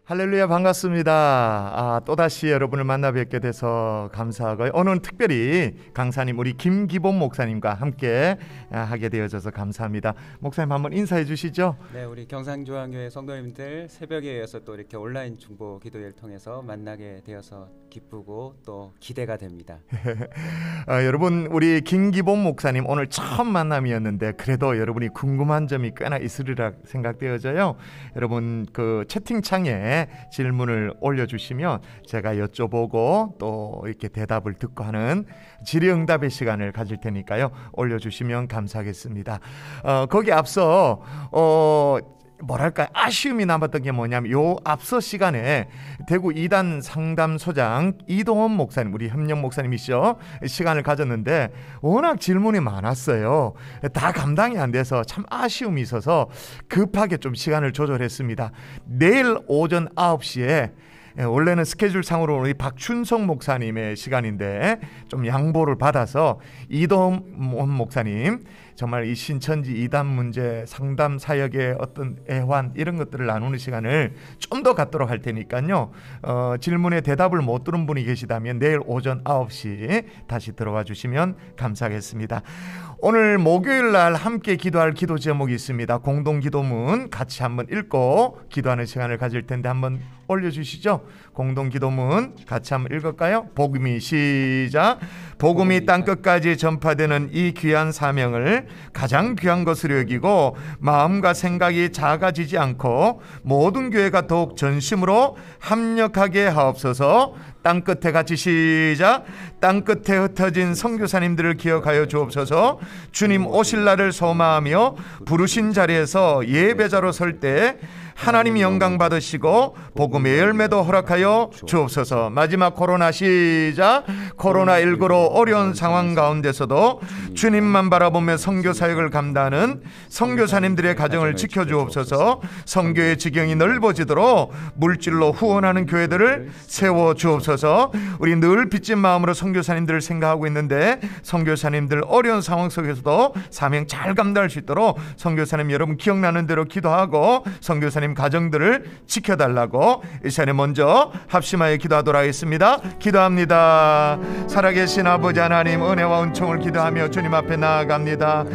할렐루야, 반갑습니다. 또다시 여러분을 만나 뵙게 돼서 감사하고요. 오늘은 특별히 강사님 우리 김기본 목사님과 함께 하게 되어져서 감사합니다. 목사님 한번 인사해 주시죠. 네, 우리 경상중앙교회 성도님들 새벽에 이어서 또 이렇게 온라인 중보 기도회를 통해서 만나게 되어서 기쁘고 또 기대가 됩니다. 여러분, 우리 김기본 목사님 오늘 처음 만남이었는데 그래도 여러분이 궁금한 점이 꽤나 있으리라 생각되어져요. 여러분 그 채팅창에 질문을 올려주시면 제가 여쭤보고 또 이렇게 대답을 듣고 하는 질의응답의 시간을 가질 테니까요. 올려주시면 감사하겠습니다. 거기 앞서 뭐랄까 아쉬움이 남았던 게 뭐냐면 요 앞서 시간에 대구 2단 상담소장 이동원 목사님, 우리 협력 목사님이시죠, 시간을 가졌는데 워낙 질문이 많았어요. 다 감당이 안 돼서 참 아쉬움이 있어서 급하게 좀 시간을 조절했습니다. 내일 오전 9시에 원래는 스케줄 상으로 우리 박춘성 목사님의 시간인데 좀 양보를 받아서 이동원 목사님 정말 이 신천지 이단 문제 상담 사역의 어떤 애환 이런 것들을 나누는 시간을 좀 더 갖도록 할 테니까요. 질문에 대답을 못 들은 분이 계시다면 내일 오전 9시 다시 들어와 주시면 감사하겠습니다. 오늘 목요일 날 함께 기도할 기도 제목이 있습니다. 공동 기도문 같이 한번 읽고 기도하는 시간을 가질 텐데 한번 올려주시죠. 공동 기도문 같이 한번 읽을까요? 복음이 시작. 복음이 땅끝까지 전파되는 이 귀한 사명을 가장 귀한 것으로 여기고 마음과 생각이 작아지지 않고 모든 교회가 더욱 전심으로 합력하게 하옵소서. 땅끝에 같이 시작. 땅끝에 흩어진 선교사님들을 기억하여 주옵소서. 주님 오실 날을 소망하며 부르신 자리에서 예배자로 설 때 하나님 영광 받으시고 복음의 열매도 허락하여 주옵소서. 마지막 코로나 시작. 코로나19로 어려운 상황 가운데서도 주님만 바라보며 선교 사역을 감당하는 선교사님들의 가정을 지켜주옵소서. 선교의 지경이 넓어지도록 물질로 후원하는 교회들을 세워 주옵소서. 우리 늘 빚진 마음으로 선교사님들을 생각하고 있는데 선교사님들 어려운 상황 속에서도 사명 잘 감당할 수 있도록 선교사님 여러분 기억나는 대로 기도하고 선교사님 가정들을 지켜달라고 이 시간에 먼저 합심하여 기도하도록 하겠습니다. 기도합니다. 살아계신 아버지 하나님, 은혜와 은총을 기도하며 주님 앞에 나아갑니다.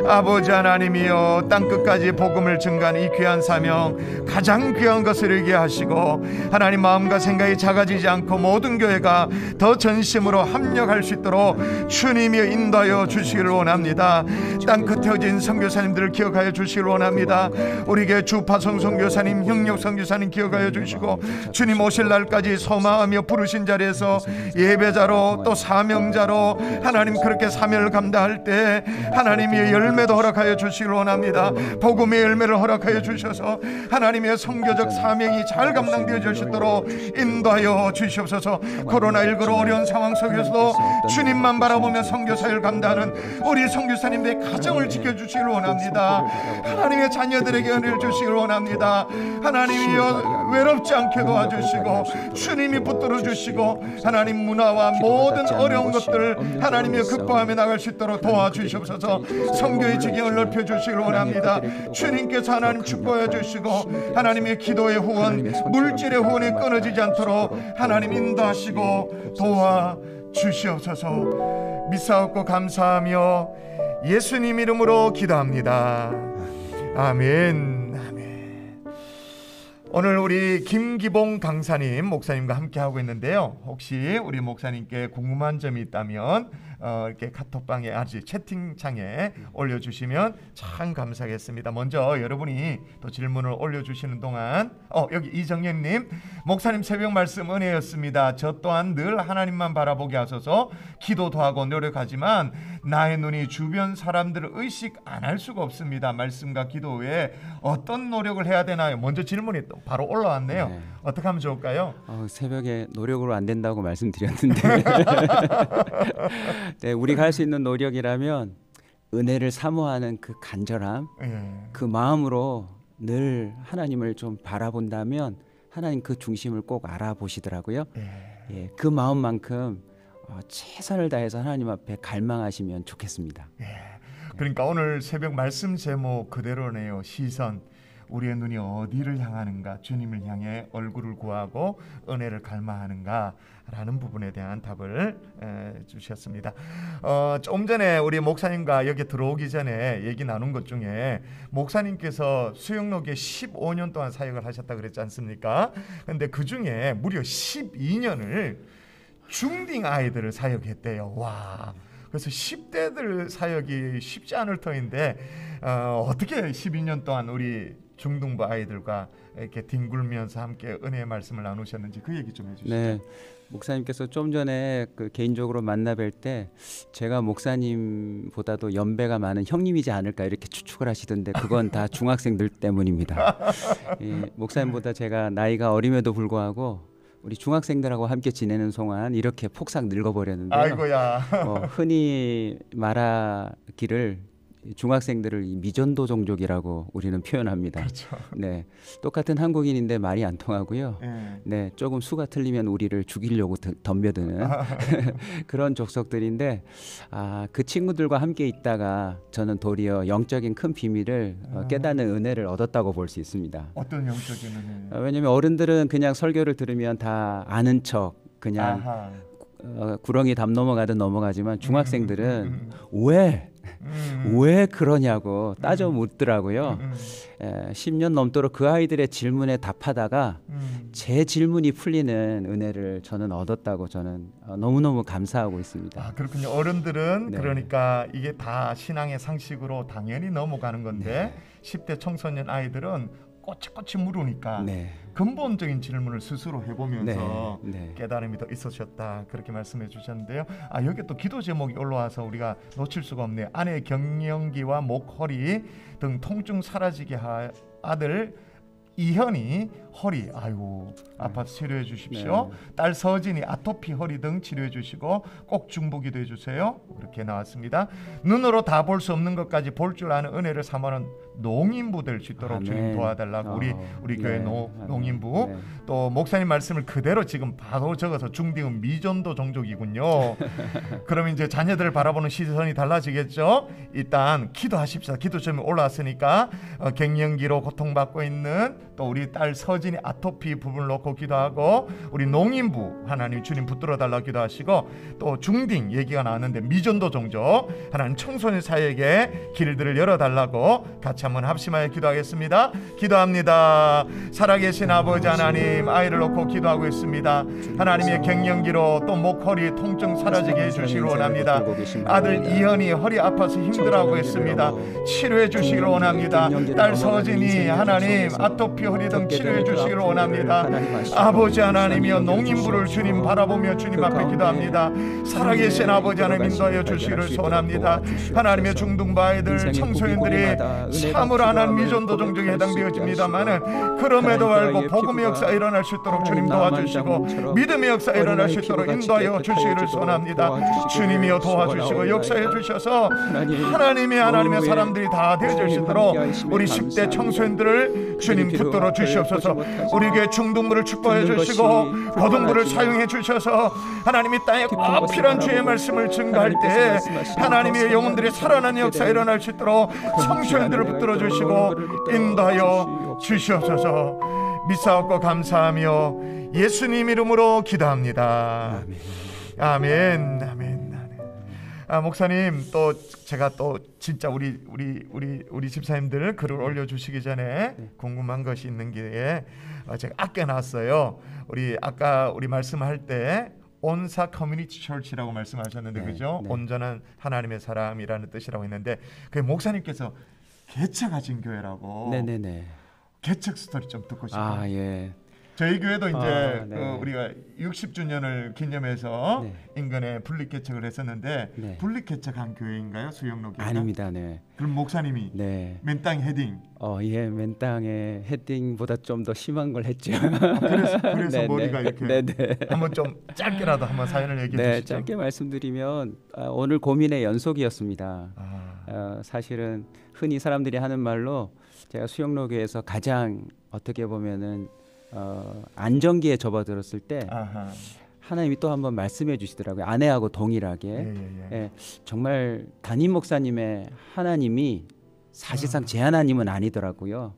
아버지 하나님이여, 땅끝까지 복음을 증가하는 이 귀한 사명 가장 귀한 것을 이루게 하시고 하나님 마음과 생각이 작아지지 않고 모든 교회가 더 전심으로 합력할 수 있도록 주님이 인도하여 주시기를 원합니다. 땅끝에 어진 선교사님들을 기억하여 주시기를 원합니다. 우리에게 주파송 선교사님, 형력 선교사님 기억하여 주시고 주님 오실 날까지 소망하며 부르신 자리에서 예배자로 또 사명자로 하나님 그렇게 사명을 감당할 때 하나님의 열매도 허락하여 주시기를 원합니다. 복음의 열매를 허락하여 주셔서 하나님의 선교적 사명이 잘 감당되어질 수 있도록 인도하여 주시옵소서. 코로나19로 어려운 상황 속에서도 주님만 바라보며 선교사역을 감당하는 우리 선교사님들의 가정을 지켜주시기를 원합니다. 하나님의 자녀들에게 은혜를 주시기를 원합니다. 하나님이여, 외롭지 않게 도와주시고 주님이 붙들어 주시고 하나님 문화와 모든 어려운 것들을 하나님이 극복하며 나갈 수 있도록 도와주시옵소서. 선교의 지경을 넓혀주시기를 원합니다. 주님께서 하나님 축복해 주시고 하나님의 기도의 후원, 물질의 후원이 끊어지지 않도록 하나님 인도하시고 도와주시옵소서. 믿사옵고 감사하며 예수님 이름으로 기도합니다. 아멘. 오늘 우리 김기봉 강사님 목사님과 함께 하고 있는데요. 혹시 우리 목사님께 궁금한 점이 있다면 이렇게 카톡방에 채팅창에 올려주시면 참 감사하겠습니다. 먼저 여러분이 또 질문을 올려주시는 동안 여기 이정현님, 목사님 새벽 말씀 은혜였습니다. 저 또한 늘 하나님만 바라보게 하소서. 기도도 하고 노력하지만 나의 눈이 주변 사람들을 의식 안 할 수가 없습니다. 말씀과 기도 외에 어떤 노력을 해야 되나요? 먼저 질문이 또 바로 올라왔네요. 네. 어떻게 하면 좋을까요? 새벽에 노력으로 안 된다고 말씀드렸는데 네, 우리가 할 수 있는 노력이라면 은혜를 사모하는 그 간절함, 그 마음으로 늘 하나님을 좀 바라본다면 하나님 그 중심을 꼭 알아보시더라고요. 그 마음만큼 최선을 다해서 하나님 앞에 갈망하시면 좋겠습니다. 그러니까 오늘 새벽 말씀 제목 그대로네요. 시선. 우리의 눈이 어디를 향하는가, 주님을 향해 얼굴을 구하고 은혜를 갈망하는가라는 부분에 대한 답을 주셨습니다. 좀 전에 우리 목사님과 여기 들어오기 전에 얘기 나눈 것 중에 목사님께서 수영록에 15년 동안 사역을 하셨다 그랬지 않습니까? 근데 그 중에 무려 12년을 중딩 아이들을 사역했대요. 와. 그래서 10대들 사역이 쉽지 않을 터인데 어떻게 12년 동안 우리 중등부 아이들과 이렇게 뒹굴면서 함께 은혜의 말씀을 나누셨는지 그 얘기 좀 해주시죠. 네, 목사님께서 좀 전에 그 개인적으로 만나 뵐 때 제가 목사님보다도 연배가 많은 형님이지 않을까 이렇게 추측을 하시던데 그건 다 중학생들 때문입니다. 목사님보다 제가 나이가 어림에도 불구하고 우리 중학생들하고 함께 지내는 동안 이렇게 폭삭 늙어버렸는데요. 아이고야. 흔히 말하기를 중학생들을 미전도 종족이라고 우리는 표현합니다. 그렇죠. 네, 똑같은 한국인인데 말이 안 통하고요. 네, 조금 수가 틀리면 우리를 죽이려고 덤벼드는 그런 족속들인데 그 친구들과 함께 있다가 저는 도리어 영적인 큰 비밀을 깨닫는 은혜를 얻었다고 볼 수 있습니다. 어떤 영적인 은혜? 왜냐하면 어른들은 그냥 설교를 들으면 다 아는 척 그냥 구렁이 담 넘어가든 넘어가지만 중학생들은 왜 그러냐고 따져 묻더라고요. 10년 넘도록 그 아이들의 질문에 답하다가 제 질문이 풀리는 은혜를 저는 얻었다고 저는 너무너무 감사하고 있습니다. 그렇군요. 어른들은 네. 그러니까 이게 다 신앙의 상식으로 당연히 넘어가는 건데 10대 청소년 아이들은 꼬치꼬치 물으니까 근본적인 질문을 스스로 해보면서 깨달음이 더 있으셨다 그렇게 말씀해 주셨는데요. 여기 또 기도 제목이 올라와서 우리가 놓칠 수가 없네요. 아내 갱년기와 목, 허리 등 통증 사라지게 할 아들 이현이 허리 아파서 치료해 주십시오. 딸 서진이 아토피 허리 등 치료해 주시고 꼭 중보기도 해주세요. 그렇게 나왔습니다. 눈으로 다 볼 수 없는 것까지 볼 줄 아는 은혜를 삼아는 농인부 될 수 있도록 주님 도와달라고 우리 교회 농인부 또 목사님 말씀을 그대로 지금 바로 적어서 중딩은 미전도 종족이군요. 그럼 이제 자녀들을 바라보는 시선이 달라지겠죠. 일단 기도하십시다. 기도점이 올라왔으니까 갱년기로 고통받고 있는 또 우리 딸 서진이 아토피 부분을 놓고 기도하고 우리 농인부 하나님 주님 붙들어 달라고 기도하시고 또 중딩 얘기가 나왔는데 미전도 종족 하나님 청소년 사역에 길들을 열어달라고 같이 한번 합심하여 기도하겠습니다. 기도합니다. 살아계신 아버지 하나님 아이를 놓고 기도하고 있습니다. 하나님의 갱년기로 또 목허리 통증 사라지게 해주시기를 원합니다. 아들 이현이 허리 아파서 힘들어하고 있습니다. 치료해 주시기를 원합니다. 딸 서진이 하나님 아토피 허리 등 치료해 주시기를 원합니다. 아버지 하나님이여 농인부를 주님 바라보며 주님 앞에 기도합니다. 살아계신 아버지 하나님 인도하여 주시기를 소원합니다. 하나님의 중등부 아이들 청소년들이 참으로 하나님 미전도 종족에 해당되어집니다만은 그럼에도 불구하고 복음의 역사 일어날 수 있도록 주님 도와주시고 믿음의 역사 일어날 수 있도록 인도하여 주시기를 소원합니다. 주님이여 도와주시고 역사해 주셔서 하나님의 사람들이 다 되어질 수 있도록 우리 10대 청소년들을 주님 붙들어 주시옵소서. 우리 교회 중등부를 축복해 주시고 고등부를 사용해 주셔서 하나님이 땅에 꼭 필요한 주의 말씀을 증거할 때 하나님의 영혼들이 살아나는 역사 일어날 수 있도록 청소년들을 붙들어 주시고 인도하여 주시옵소서. 믿사옵고 감사하며 예수님 이름으로 기도합니다. 아멘. 아멘. 목사님 또 제가 또 진짜 우리 집사님들 글을 올려주시기 전에 궁금한 것이 있는 게 제가 아껴놨어요. 아까 우리 말씀할 때 온사 커뮤니티 처치라고 말씀하셨는데 그죠? 온전한 하나님의 사람이라는 뜻이라고 했는데 그 목사님께서 개척하신 교회라고. 개척 스토리 좀 듣고 싶어요. 저희 교회도 이제 우리가 60주년을 기념해서 인근에 분립 개척을 했었는데 분립 개척한 교회인가요? 수영로교회가? 아닙니다. 그럼 목사님이 맨땅 헤딩. 맨땅에 헤딩보다 좀 더 심한 걸 했죠. 그래서 머리가 이렇게. 한번 좀 짧게라도 한번 사연을 얘기해 주시죠. 짧게 말씀드리면 오늘 고민의 연속이었습니다. 사실은 흔히 사람들이 하는 말로 제가 수영로교회에서 가장 어떻게 보면은 안정기에 접어들었을 때 하나님이 또 한번 말씀해 주시더라고요. 아내하고 동일하게 정말 담임 목사님의 하나님이 사실상 제 하나님은 아니더라고요.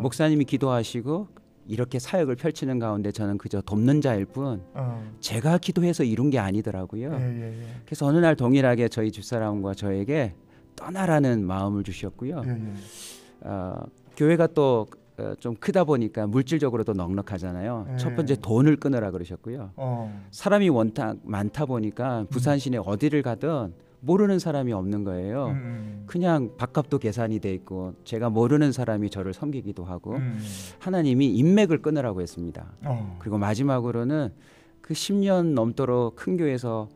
목사님이 기도하시고 이렇게 사역을 펼치는 가운데 저는 그저 돕는 자일 뿐 제가 기도해서 이룬 게 아니더라고요. 그래서 어느 날 동일하게 저희 집사람과 저에게 떠나라는 마음을 주셨고요. 교회가 또 좀 크다 보니까 물질적으로도 넉넉하잖아요. 첫 번째 돈을 끊으라 그러셨고요. 사람이 워낙 많다 보니까 부산 시내 어디를 가든 모르는 사람이 없는 거예요. 그냥 밥값도 계산이 돼 있고 제가 모르는 사람이 저를 섬기기도 하고 하나님이 인맥을 끊으라고 했습니다. 그리고 마지막으로는 그 10년 넘도록 큰 교회에서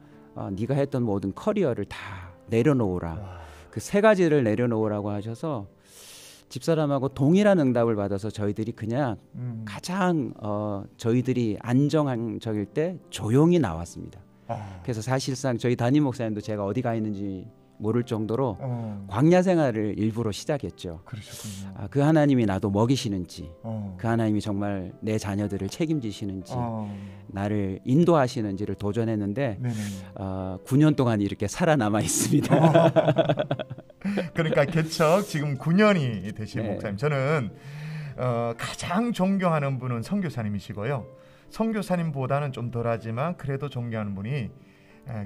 네가 했던 모든 커리어를 다 내려놓으라. 그 세 가지를 내려놓으라고 하셔서 집사람하고 동일한 응답을 받아서 저희들이 그냥 가장 저희들이 안정적일 때 조용히 나왔습니다. 그래서 사실상 저희 담임 목사님도 제가 어디 가 있는지 모를 정도로 광야 생활을 일부러 시작했죠. 그러셨군요. 그 하나님이 나도 먹이시는지 그 하나님이 정말 내 자녀들을 책임지시는지 나를 인도하시는지를 도전했는데 9년 동안 이렇게 살아남아 있습니다. 그러니까 개척 지금 9년이 되신 목사님. 저는 가장 존경하는 분은 선교사님이시고요. 선교사님보다는 좀 덜하지만 그래도 존경하는 분이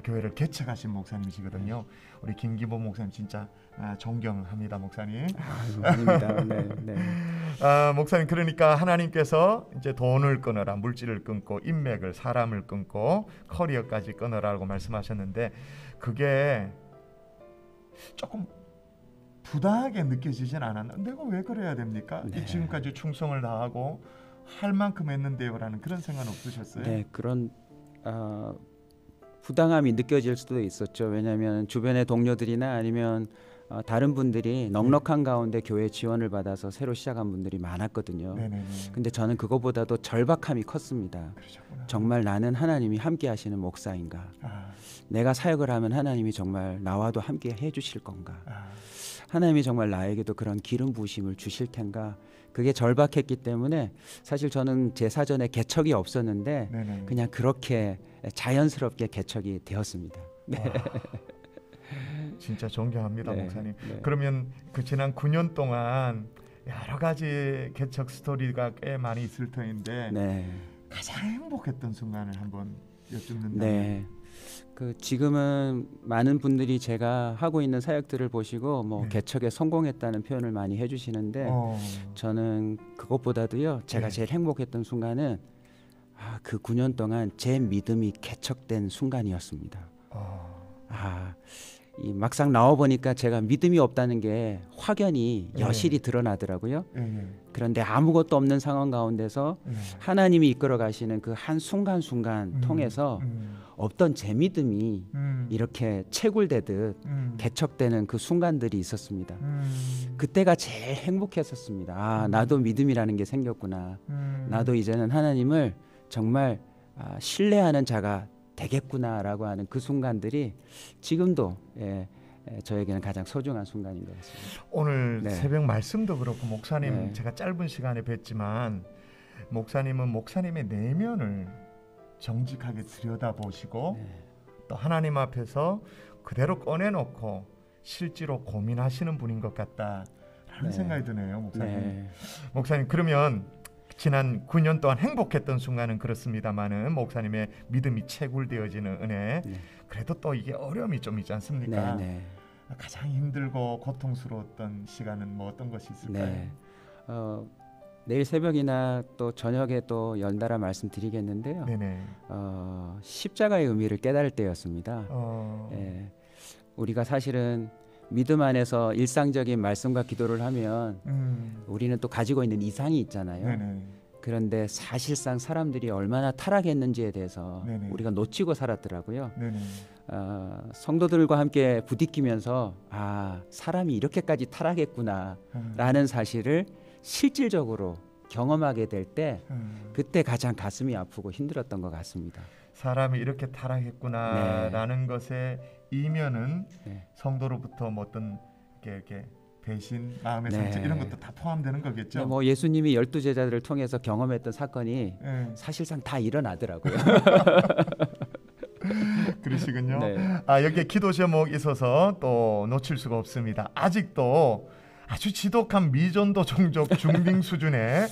교회를 개척하신 목사님이시거든요. 우리 김기범 목사님 진짜 존경합니다, 목사님. 아닙니다. 네. 목사님, 그러니까 하나님께서 이제 돈을 끊어라, 물질을 끊고 인맥을, 사람을 끊고 커리어까지 끊어라고 말씀하셨는데 그게 조금 부당하게 느껴지진 않았나? 내가 왜 그래야 됩니까? 지금까지 충성을 다하고 할 만큼 했는데요라는 그런 생각은 없으셨어요? 네, 그런 부당함이 느껴질 수도 있었죠. 왜냐하면 주변의 동료들이나 아니면 다른 분들이 넉넉한 가운데 교회 지원을 받아서 새로 시작한 분들이 많았거든요. 근데 저는 그거보다도 절박함이 컸습니다. 그러셨구나. 정말 나는 하나님이 함께 하시는 목사인가? 내가 사역을 하면 하나님이 정말 나와도 함께 해주실 건가? 하나님이 정말 나에게도 그런 기름 부으심을 주실 텐가? 그게 절박했기 때문에 사실 저는 제 사전에 개척이 없었는데 그냥 그렇게 자연스럽게 개척이 되었습니다. 진짜 존경합니다, 목사님. 그러면 그 지난 9년 동안 여러 가지 개척 스토리가 꽤 많이 있을 터인데 가장 행복했던 순간을 한번 여쭙는다면. 그 지금은 많은 분들이 제가 하고 있는 사역들을 보시고 개척에 성공했다는 표현을 많이 해주시는데 저는 그것보다도요 제가 제일 행복했던 순간은 그 9년 동안 제 믿음이 개척된 순간이었습니다. 이 막상 나와 보니까 제가 믿음이 없다는 게 확연히 여실히 드러나더라고요. 그런데 아무것도 없는 상황 가운데서 하나님이 이끌어 가시는 그 한 순간순간 통해서 없던 제 믿음이 이렇게 채굴되듯 개척되는 그 순간들이 있었습니다. 그때가 제일 행복했었습니다. 나도 믿음이라는 게 생겼구나. 나도 이제는 하나님을 정말 신뢰하는 자가 되겠구나라고 하는 그 순간들이 지금도 저에게는 가장 소중한 순간인 것 같습니다. 오늘 새벽 말씀도 그렇고 목사님 제가 짧은 시간에 뵀지만 목사님은 목사님의 내면을 정직하게 들여다보시고 또 하나님 앞에서 그대로 꺼내놓고 실제로 고민하시는 분인 것 같다라는 생각이 드네요, 목사님. 목사님, 그러면 지난 9년 동안 행복했던 순간은 그렇습니다만은 목사님의 믿음이 채굴되어지는 은혜, 그래도 또 이게 어려움이 좀 있지 않습니까? 가장 힘들고 고통스러웠던 시간은 뭐 어떤 것이 있을까요? 내일 새벽이나 또 저녁에 또 연달아 말씀드리겠는데요. 십자가의 의미를 깨달을 때였습니다. 우리가 사실은 믿음 안에서 일상적인 말씀과 기도를 하면 우리는 또 가지고 있는 이상이 있잖아요. 그런데 사실상 사람들이 얼마나 타락했는지에 대해서 우리가 놓치고 살았더라고요. 성도들과 함께 부딪히면서 사람이 이렇게까지 타락했구나라는 사실을 실질적으로 경험하게 될 때 그때 가장 가슴이 아프고 힘들었던 것 같습니다. 사람이 이렇게 타락했구나라는 것의 이면은 성도로부터 뭐 어떤 이렇게 배신, 마음의 상처 이런 것도 다 포함되는 거겠죠. 뭐 예수님이 12제자들을 통해서 경험했던 사건이 사실상 다 일어나더라고요. 그러시군요. 여기에 기도 제목이 있어서 또 놓칠 수가 없습니다. 아직도 아주 지독한 미전도 종족 중딩 수준의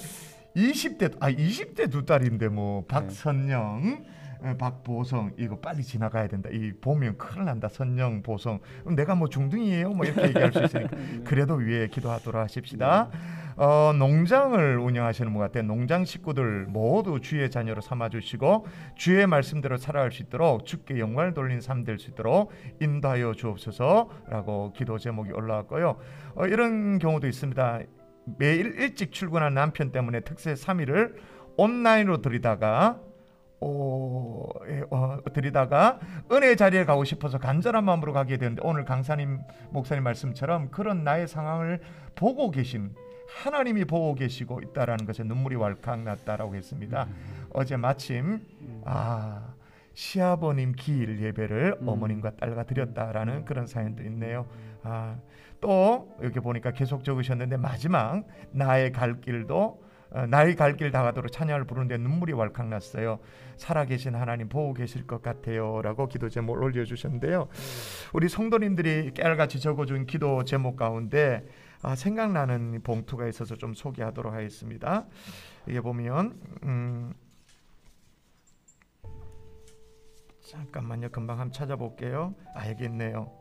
20대 두 딸인데 뭐 박선영, 박보성 이거 빨리 지나가야 된다. 이 보면 큰일 난다. 선영, 보성. 내가 뭐 중등이에요? 뭐 이렇게 얘기할 수 있으니까 그래도 위에 기도하도록 하십시다. 농장을 운영하시는 분 같아요. 농장 식구들 모두 주의 자녀로 삼아주시고 주의 말씀대로 살아갈 수 있도록 주께 영광을 돌리는 삶 될 수 있도록 인도하여 주옵소서라고 기도 제목이 올라왔고요. 이런 경우도 있습니다. 매일 일찍 출근한 남편 때문에 특세 3일을 온라인으로 드리다가 은혜의 자리에 가고 싶어서 간절한 마음으로 가게 되는데 오늘 강사님 목사님 말씀처럼 그런 나의 상황을 보고 계신 하나님이 보고 계시고 있다라는 것에 눈물이 왈칵 났다라고 했습니다. 어제 마침 시아버님 기일 예배를 어머님과 딸과 드렸다라는 그런 사연도 있네요. 또 여기 보니까 계속 적으셨는데 마지막 나의 갈 길 다가도록 찬양을 부르는데 눈물이 왈칵 났어요. 살아계신 하나님 보고 계실 것 같아요 라고 기도 제목을 올려주셨는데요. 우리 성도님들이 깨알같이 적어준 기도 제목 가운데 생각나는 봉투가 있어서 좀 소개하도록 하겠습니다. 이게 보면 잠깐만요. 금방 한번 찾아볼게요. 여기 있네요.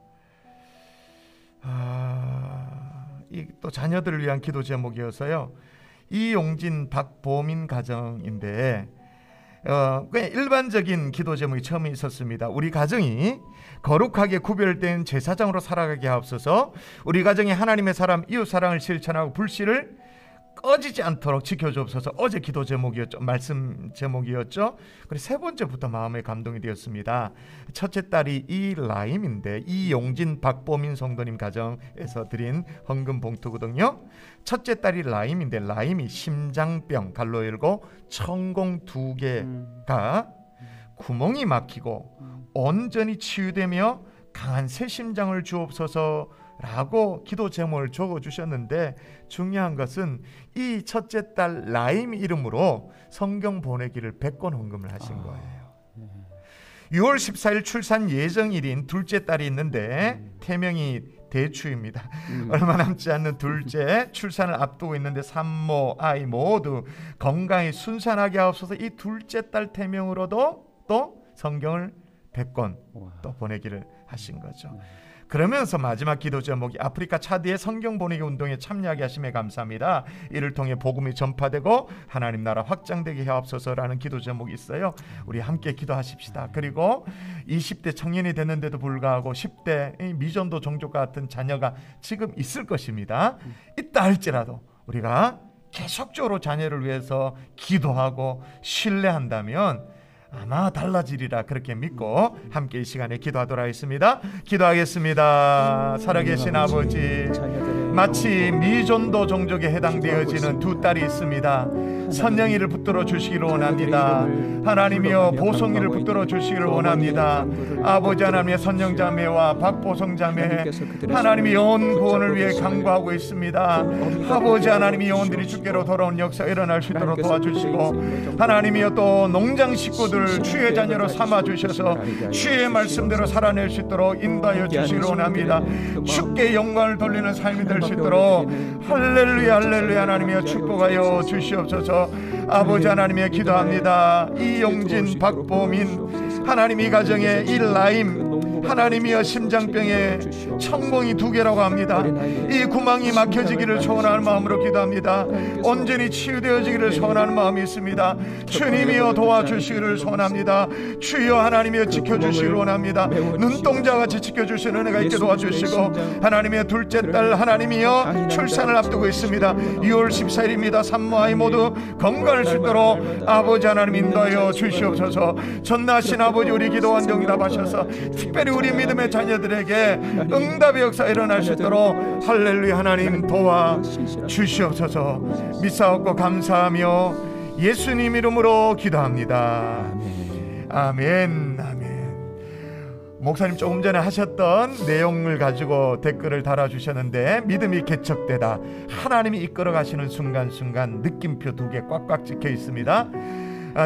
이 또 자녀들을 위한 기도 제목이어서요. 이용진 박보민 가정인데 그냥 일반적인 기도 제목이 처음에 있었습니다. 우리 가정이 거룩하게 구별된 제사장으로 살아가게 하옵소서. 우리 가정이 하나님의 사람 이웃 사랑을 실천하고 불씨를 꺼지지 않도록 지켜주옵소서. 어제 기도 제목이었죠. 말씀 제목이었죠. 그리고 세 번째부터 마음에 감동이 되었습니다. 첫째 딸이 이라임인데 이용진 박보민 성도님 가정에서 드린 헌금 봉투거든요. 첫째 딸이 라임인데 라임이 심장병 갈로 열고 천공 2개가 구멍이 막히고 온전히 치유되며 강한 새 심장을 주옵소서 라고 기도 제목을 적어주셨는데 중요한 것은 이 첫째 딸 라임 이름으로 성경 보내기를 100권 헌금을 하신 거예요. 6월 14일 출산 예정일인 둘째 딸이 있는데 태명이 대추입니다. 얼마 남지 않는 둘째 출산을 앞두고 있는데 산모 아이 모두 건강히 순산하게 하옵소서. 이 둘째 딸 태명으로도 또 성경을 100권 또 보내기를 하신 거죠. 그러면서 마지막 기도 제목이 아프리카 차드의 성경 보내기 운동에 참여하게 하심에 감사합니다. 이를 통해 복음이 전파되고 하나님 나라 확장되게 하옵소서라는 기도 제목이 있어요. 우리 함께 기도하십시다. 그리고 20대 청년이 됐는데도 불구하고 10대 미전도 종족 같은 자녀가 지금 있을 것입니다. 있다 할지라도 우리가 계속적으로 자녀를 위해서 기도하고 신뢰한다면 아마 달라지리라 그렇게 믿고 함께 이 시간에 기도하도록 하겠습니다. 기도하겠습니다. 살아계신 아버지, 마치 미전도 종족에 해당되어지는 두 딸이 있습니다. 선영이를 붙들어 주시기를 원합니다. 하나님이여 보성이를 붙들어 주시기를 원합니다. 아버지 하나님의 선영자매와 박보성자매 하나님이 영혼 구원을 위해 간구하고 있습니다. 아버지 하나님이 영혼들이 주께로 돌아온 역사 일어날 수 있도록 도와주시고 하나님이여 또 농장 식구들 주의 자녀로 삼아주셔서 주의 말씀대로 살아낼 수 있도록 인도하여 주시기를 원합니다. 주께 영광을 돌리는 삶이 될 수 있도록 할렐루야 할렐루야 하나님이여 축복하여 주시옵소서. 아버지 하나님의 기도합니다. 이용진 박보민 하나님 이 가정에 일라임 하나님이여 심장병에 천공이 2개라고 합니다. 이 구멍이 막혀지기를 소원하는 마음으로 기도합니다. 온전히 치유되어지기를 소원하는 마음이 있습니다. 주님이여 도와주시기를 소원합니다. 주여 하나님이여 지켜주시기를 원합니다. 눈동자같이 지켜주시는 은혜가 있게 도와주시고 하나님의 둘째 딸 하나님이여 출산을 앞두고 있습니다. 6월 14일입니다. 산모 아이 모두 건강할 수 있도록 아버지 하나님 인도하여 주시옵소서. 전능하신 아버지 우리 기도 응답하셔서 특별히 우리 믿음의 자녀들에게 응답의 역사 일어날 수 있도록 할렐루야 하나님 도와 주시옵소서. 믿사옵고 감사하며 예수님 이름으로 기도합니다. 아멘. 아멘. 목사님 조금 전에 하셨던 내용을 가지고 댓글을 달아주셨는데 믿음이 개척되다 하나님이 이끌어 가시는 순간순간 느낌표 2개 꽉꽉 찍혀 있습니다.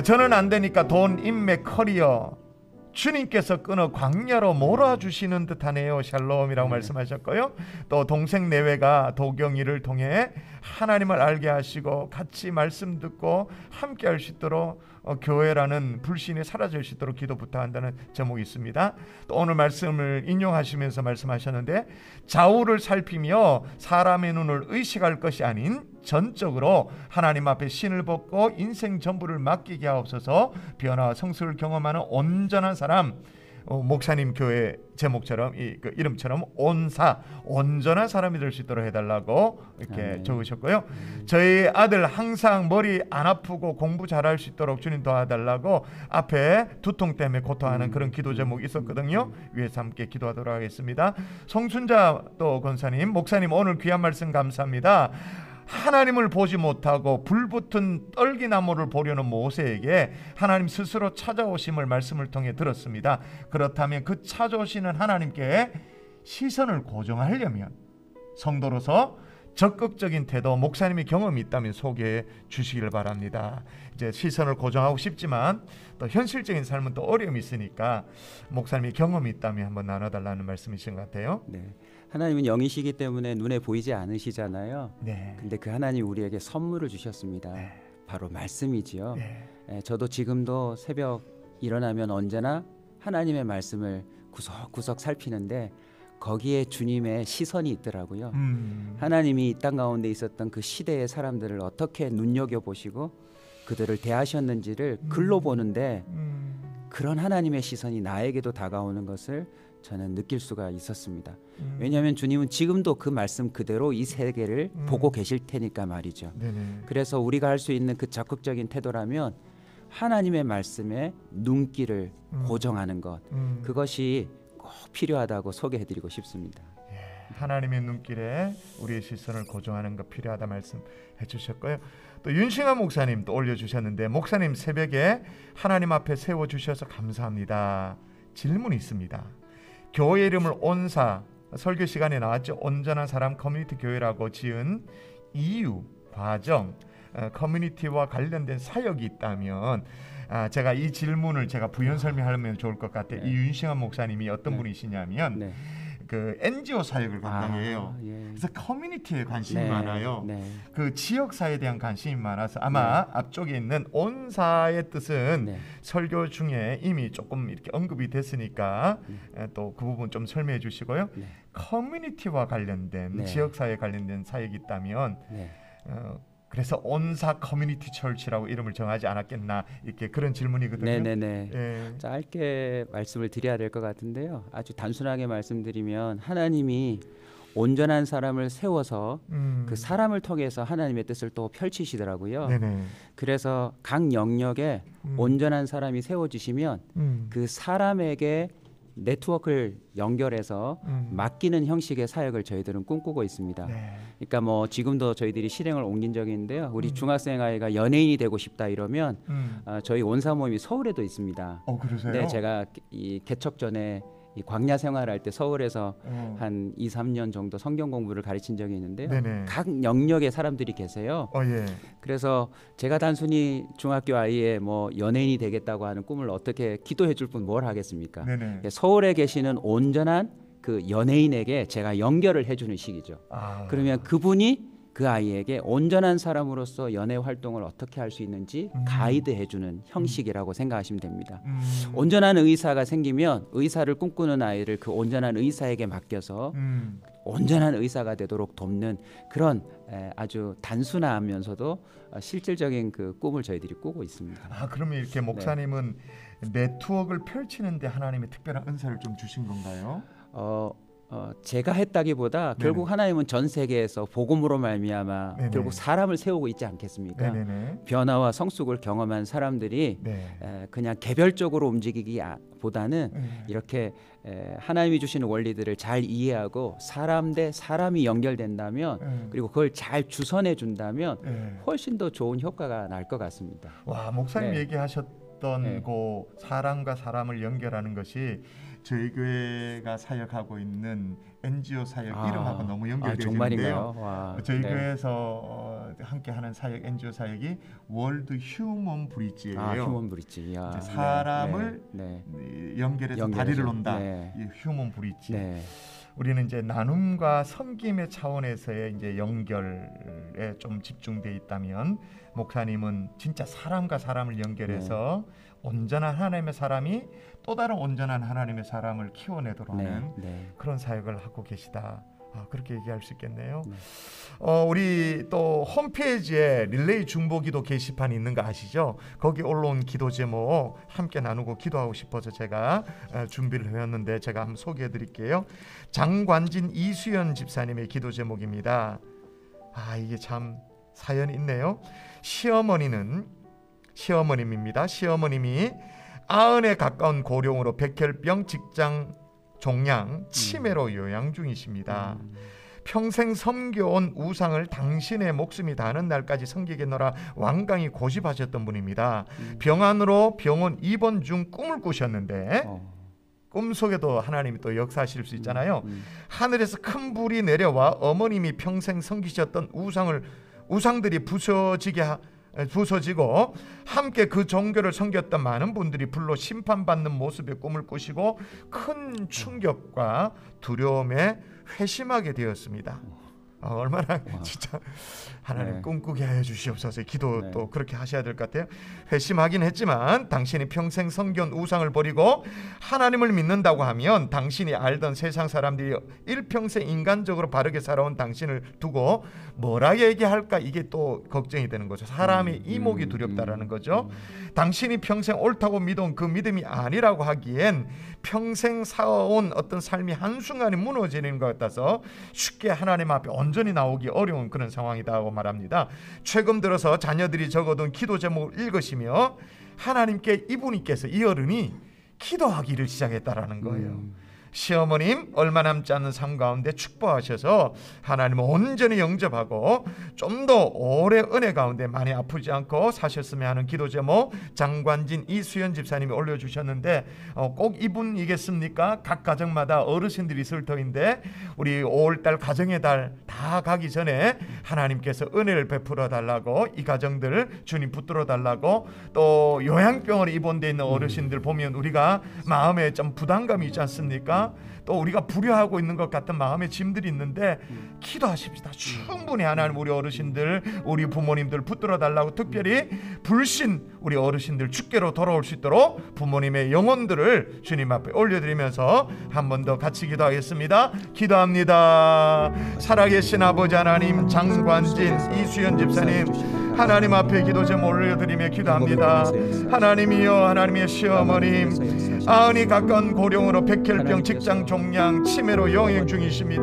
저는 안 되니까 돈, 인맥, 커리어 주님께서 끊어 광야로 몰아주시는 듯하네요. 샬롬이라고 말씀하셨고요. 또 동생 내외가 도경이를 통해 하나님을 알게 하시고 같이 말씀 듣고 함께 할 수 있도록 교회라는 불신이 사라질 수 있도록 기도 부탁한다는 제목이 있습니다. 또 오늘 말씀을 인용하시면서 말씀하셨는데 좌우를 살피며 사람의 눈을 의식할 것이 아닌 전적으로 하나님 앞에 신을 벗고 인생 전부를 맡기게 하옵소서. 변화와 성숙을 경험하는 온전한 사람, 목사님 교회 제목처럼 그 이름처럼 온전한 사람이 될 수 있도록 해달라고 이렇게 적으셨고요. 저희 아들 항상 머리 안 아프고 공부 잘할 수 있도록 주님 도와달라고 앞에 두통 때문에 고통하는 그런 기도 제목이 있었거든요. 위에서 함께 기도하도록 하겠습니다. 송순자 또 권사님, 목사님 오늘 귀한 말씀 감사합니다. 하나님을 보지 못하고 불붙은 떨기나무를 보려는 모세에게 하나님 스스로 찾아오심을 말씀을 통해 들었습니다. 그렇다면 그 찾아오시는 하나님께 시선을 고정하려면 성도로서 적극적인 태도, 목사님의 경험이 있다면 소개해 주시길 바랍니다. 이제 시선을 고정하고 싶지만 또 현실적인 삶은 또 어려움이 있으니까 목사님의 경험이 있다면 한번 나눠달라는 말씀이신 것 같아요. 네. 하나님은 영이시기 때문에 눈에 보이지 않으시잖아요. 네. 근데 그 하나님 우리에게 선물을 주셨습니다. 네. 바로 말씀이지요. 네. 저도 지금도 새벽 일어나면 언제나 하나님의 말씀을 구석구석 살피는데 거기에 주님의 시선이 있더라고요. 하나님이 이 땅 가운데 있었던 그 시대의 사람들을 어떻게 눈여겨보시고 그들을 대하셨는지를 글로 보는데 그런 하나님의 시선이 나에게도 다가오는 것을 저는 느낄 수가 있었습니다. 왜냐하면 주님은 지금도 그 말씀 그대로 이 세계를 보고 계실 테니까 말이죠. 네네. 그래서 우리가 할 수 있는 그 적극적인 태도라면 하나님의 말씀에 눈길을 고정하는 것, 그것이 꼭 필요하다고 소개해드리고 싶습니다. 하나님의 눈길에 우리의 시선을 고정하는 것 필요하다 말씀해 주셨고요. 또 윤싱아 목사님 또 올려주셨는데, 목사님 새벽에 하나님 앞에 세워주셔서 감사합니다. 질문이 있습니다. 교회 이름을 온사, 설교 시간에 나왔죠. 온전한 사람 커뮤니티 교회라고 지은 이유, 과정, 커뮤니티와 관련된 사역이 있다면 제가 이 질문을 제가 부연 설명하면 좋을 것 같아요. 이 윤싱아 목사님이 어떤 분이시냐면 그 NGO 사역을 담당해요. 그래서 커뮤니티에 관심이 많아요. 그 지역사에 대한 관심이 많아서 아마 앞쪽에 있는 온사의 뜻은 설교 중에 이미 조금 이렇게 언급이 됐으니까 또 그 부분 좀 설명해 주시고요. 커뮤니티와 관련된 지역사에 관련된 사역이 있다면 그래서 온사 커뮤니티 철치라고 이름을 정하지 않았겠나, 이렇게 그런 질문이거든요. 네네네. 짧게 말씀을 드려야 될 것 같은데요. 아주 단순하게 말씀드리면 하나님이 온전한 사람을 세워서 그 사람을 통해서 하나님의 뜻을 또 펼치시더라고요. 네네. 그래서 각 영역에 온전한 사람이 세워지시면 그 사람에게 네트워크를 연결해서 맡기는 형식의 사역을 저희들은 꿈꾸고 있습니다. 그러니까 뭐 지금도 저희들이 실행을 옮긴 적이 있는데요. 우리 중학생 아이가 연예인이 되고 싶다 이러면 저희 온사 모임이 서울에도 있습니다. 그러세요? 네, 제가 이 개척 전에 이 광야 생활할 때 서울에서 한 2, 3년 정도 성경 공부를 가르친 적이 있는데요. 각 영역의 사람들이 계세요. 그래서 제가 단순히 중학교 아이의 뭐 연예인이 되겠다고 하는 꿈을 어떻게 기도해 줄 뿐 뭘 하겠습니까? 서울에 계시는 온전한 그 연예인에게 제가 연결을 해주는 식이죠. 그러면 그분이 그 아이에게 온전한 사람으로서 연애 활동을 어떻게 할 수 있는지 가이드해주는 형식이라고 생각하시면 됩니다. 온전한 의사가 생기면 의사를 꿈꾸는 아이를 그 온전한 의사에게 맡겨서 온전한 의사가 되도록 돕는 그런 아주 단순하면서도 실질적인 그 꿈을 저희들이 꾸고 있습니다. 그러면 이렇게 목사님은 네트워크를 펼치는데 하나님의 특별한 은사를 좀 주신 건가요? 제가 했다기보다 결국 하나님은 전 세계에서 복음으로 말미암아 결국 사람을 세우고 있지 않겠습니까? 변화와 성숙을 경험한 사람들이 그냥 개별적으로 움직이기보다는 이렇게 하나님이 주시는 원리들을 잘 이해하고 사람 대 사람이 연결된다면 그리고 그걸 잘 주선해 준다면 훨씬 더 좋은 효과가 날 것 같습니다. 와, 목사님 얘기하셨던 그 사람과 사람을 연결하는 것이 저희 교회가 사역하고 있는 NGO 사역 이름하고 너무 연결되어 있는데요. 저희 교회에서 함께하는 사역 NGO 사역이 월드 휴먼 브릿지예요. 휴먼 브릿지. 사람을 연결해서 다리를 논다. 이 휴먼 브릿지. 우리는 이제 나눔과 섬김의 차원에서의 이제 연결에 좀 집중돼 있다면, 목사님은 진짜 사람과 사람을 연결해서 온전한 하나님의 사람이 또 다른 온전한 하나님의 사람을 키워내도록 하는 그런 사역을 하고 계시다. 그렇게 얘기할 수 있겠네요. 우리 또 홈페이지에 릴레이 중보기도 게시판이 있는 거 아시죠? 거기 올라온 기도 제목 함께 나누고 기도하고 싶어서 제가 준비를 해왔는데 제가 한번 소개해 드릴게요. 장관진 이수연 집사님의 기도 제목입니다. 이게 참 사연이 있네요. 시어머님입니다. 시어머님이 90에 가까운 고령으로 백혈병, 직장 종양, 치매로 요양 중이십니다. 평생 섬겨온 우상을 당신의 목숨이 다하는 날까지 섬기겠노라 완강히 고집하셨던 분입니다. 병안으로 병원 입원 중 꿈을 꾸셨는데 꿈속에도 하나님이 또 역사하실 수 있잖아요. 하늘에서 큰 불이 내려와 어머님이 평생 섬기셨던 우상들이 부서지고 함께 그 종교를 섬겼던 많은 분들이 불로 심판받는 모습의 꿈을 꾸시고 큰 충격과 두려움에 회심하게 되었습니다. 얼마나 진짜 하나님 꿈꾸게 해 주시옵소서. 기도 또 그렇게 하셔야 될 것 같아요. 회심하긴 했지만 당신이 평생 섬겨온 우상을 버리고 하나님을 믿는다고 하면 당신이 알던 세상 사람들이 일평생 인간적으로 바르게 살아온 당신을 두고 뭐라 얘기할까, 이게 또 걱정이 되는 거죠. 사람의 이목이 두렵다라는 거죠. 당신이 평생 옳다고 믿은 그 믿음이 아니라고 하기엔 평생 살아온 어떤 삶이 한순간에 무너지는 것 같아서 쉽게 하나님 앞에 온전히 나오기 어려운 그런 상황이라고 말합니다. 최근 들어서 자녀들이 적어둔 기도 제목을 읽으시며 하나님께 이분께서, 이 어른이 기도하기를 시작했다라는 거예요. 시어머님 얼마 남지 않은 삶 가운데 축복하셔서 하나님을 온전히 영접하고 좀 더 오래 은혜 가운데 많이 아프지 않고 사셨으면 하는 기도 제목 장관진 이수연 집사님이 올려주셨는데 꼭 이분이겠습니까? 각 가정마다 어르신들이 있을 터인데 우리 5월달 가정의 달 다 가기 전에 하나님께서 은혜를 베풀어 달라고, 이 가정들 주님 붙들어 달라고, 또 요양병원에 입원되어 있는 어르신들 보면 우리가 마음에 좀 부담감이 있지 않습니까? 또 우리가 불효하고 있는 것 같은 마음의 짐들이 있는데 기도하십시다. 충분히 하나님 우리 어르신들, 우리 부모님들 붙들어 달라고, 특별히 불신 우리 어르신들 주께로 돌아올 수 있도록 부모님의 영혼들을 주님 앞에 올려드리면서 한 번 더 같이 기도하겠습니다. 기도합니다. 살아계신 아버지 하나님, 장관진 이수연 집사님 하나님 앞에 기도 제목 올려드리며 기도합니다. 하나님이여, 하나님의 시어머님 90이 가까운 고령으로 백혈병, 직장 종양, 치매로 영행 중이십니다.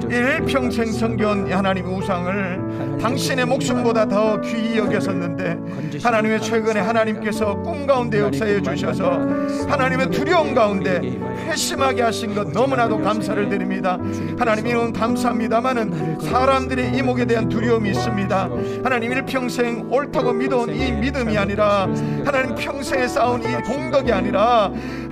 일평생 섬겨온 하나님 우상을 당신의 목숨보다 더 귀히 여겼었는데 하나님의 최근에 하나님께서 꿈 가운데 역사해 주셔서 하나님의 두려움 가운데 회심하게 하신 것 너무나도 감사를 드립니다. 하나님, 이건 감사합니다마는 사람들의 이목에 대한 두려움이 있습니다. 하나님, 일평생 옳다고 믿어온 이 믿음이 아니라 하나님 평생에 쌓은 이 공덕이 아니라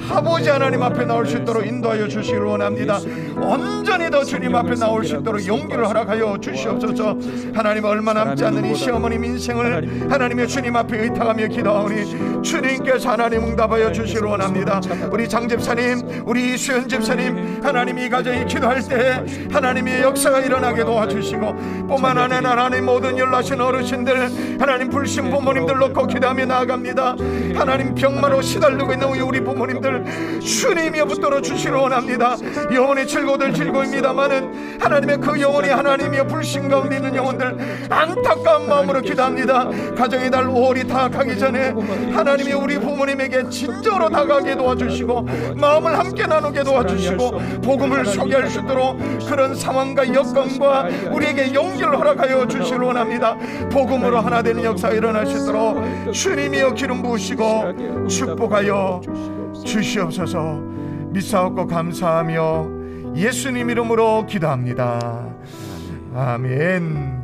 아버지 하나님 앞에 나올 수 있도록 인도하여 주시기를 원합니다. 온전히 더 주님 앞에 나올 수 있도록 용기를 허락하여 주시옵소서. 하나님, 얼마 남지 않는 이 시어머님 인생을 하나님의 주님 앞에 의탁하며 기도하오니 주님께서 하나님 응답하여 주시기를 원합니다. 우리 장 집사님, 우리 수연 집사님, 하나님 이 가정이 기도할 때 하나님의 역사가 일어나게 도와주시고, 뿐만 아니라 하나님 모든 연락하신 어르신들, 하나님 불신 부모님들 놓고 기도하며 나아갑니다. 하나님 병마로 시달리고 있는 우리 부모님들 주님이여 붙들어 주시기를 원합니다. 영혼이 즐거워들 즐거움입니다마는 하나님의 그 영혼이 하나님이여 불신 가운데 있는 영혼들 안타까운 마음으로 기도합니다. 가정의 달 5월이 다 가기 전에 하나님이 우리 부모님에게 진정으로 다가가게 도와주시고 마음을 함께 나누게 도와주시고 복음을 소개할 수 있도록 그런 상황과 여건과 우리에게 용기를 허락하여 주시기를 원합니다. 복음으로 하나 되는 역사가 일어날 수 있도록 주님이여 기름 부으시고 축복하여 주시옵소서. 믿사옵고 감사하며 예수님 이름으로 기도합니다. 아멘.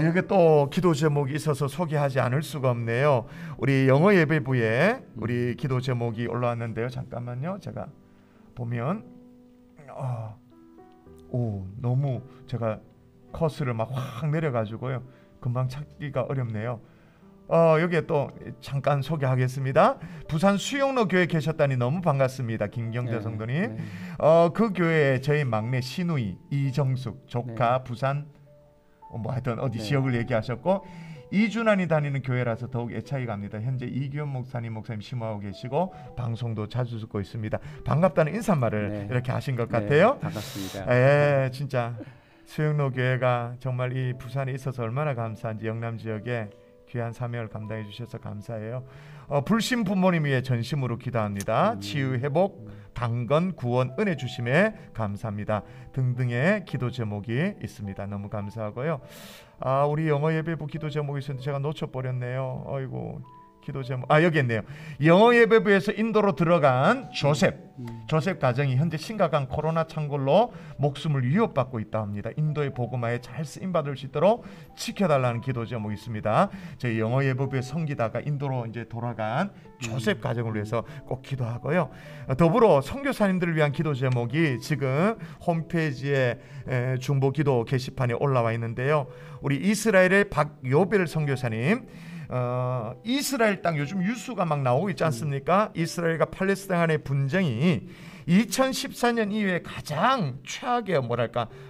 여기 또 기도 제목이 있어서 소개하지 않을 수가 없네요. 우리 영어 예배부에 우리 기도 제목이 올라왔는데요. 잠깐만요. 제가 보면 너무 제가 코스를 막 확 내려가지고요. 금방 찾기가 어렵네요. 여기에 또 잠깐 소개하겠습니다. 부산 수영로 교회 계셨다니 너무 반갑습니다. 김경재 성도님. 그 교회에 저희 막내 신우이, 이정숙 조카 부산 뭐 하여튼 어디 지역을 얘기하셨고, 이준환이 다니는 교회라서 더욱 애착이 갑니다. 현재 이기현 목사님 심호하고 계시고 방송도 자주 듣고 있습니다. 반갑다는 인사말을 이렇게 하신 것 같아요. 반갑습니다. 진짜 수영로 교회가 정말 이 부산에 있어서 얼마나 감사한지, 영남 지역에 귀한 사명을 감당해 주셔서 감사해요. 불신 부모님 위해 전심으로 기도합니다. 치유 회복, 방건 구원 은혜 주심에 감사합니다 등등의 기도 제목이 있습니다. 너무 감사하고요. 우리 영어 예배부 기도 제목이 있었는데 제가 놓쳐버렸네요. 어이구, 기도 제목 여기 있네요. 영어 예배부에서 인도로 들어간 조셉 가정이 현재 심각한 코로나 창궐로 목숨을 위협받고 있다 합니다. 인도의 복음화에 잘 쓰임받을 수 있도록 지켜달라는 기도 제목이 있습니다. 저희 영어 예배부의 성기다가 인도로 이제 돌아간 조셉 가정을 위해서 꼭 기도하고요. 더불어 선교사님들을 위한 기도 제목이 지금 홈페이지에 중보 기도 게시판에 올라와 있는데요. 우리 이스라엘의 박요벨 선교사님, 이스라엘 땅 요즘 뉴스가 막 나오고 있지 않습니까? 이스라엘과 팔레스타인 간의 분쟁이 2014년 이후에 가장 최악의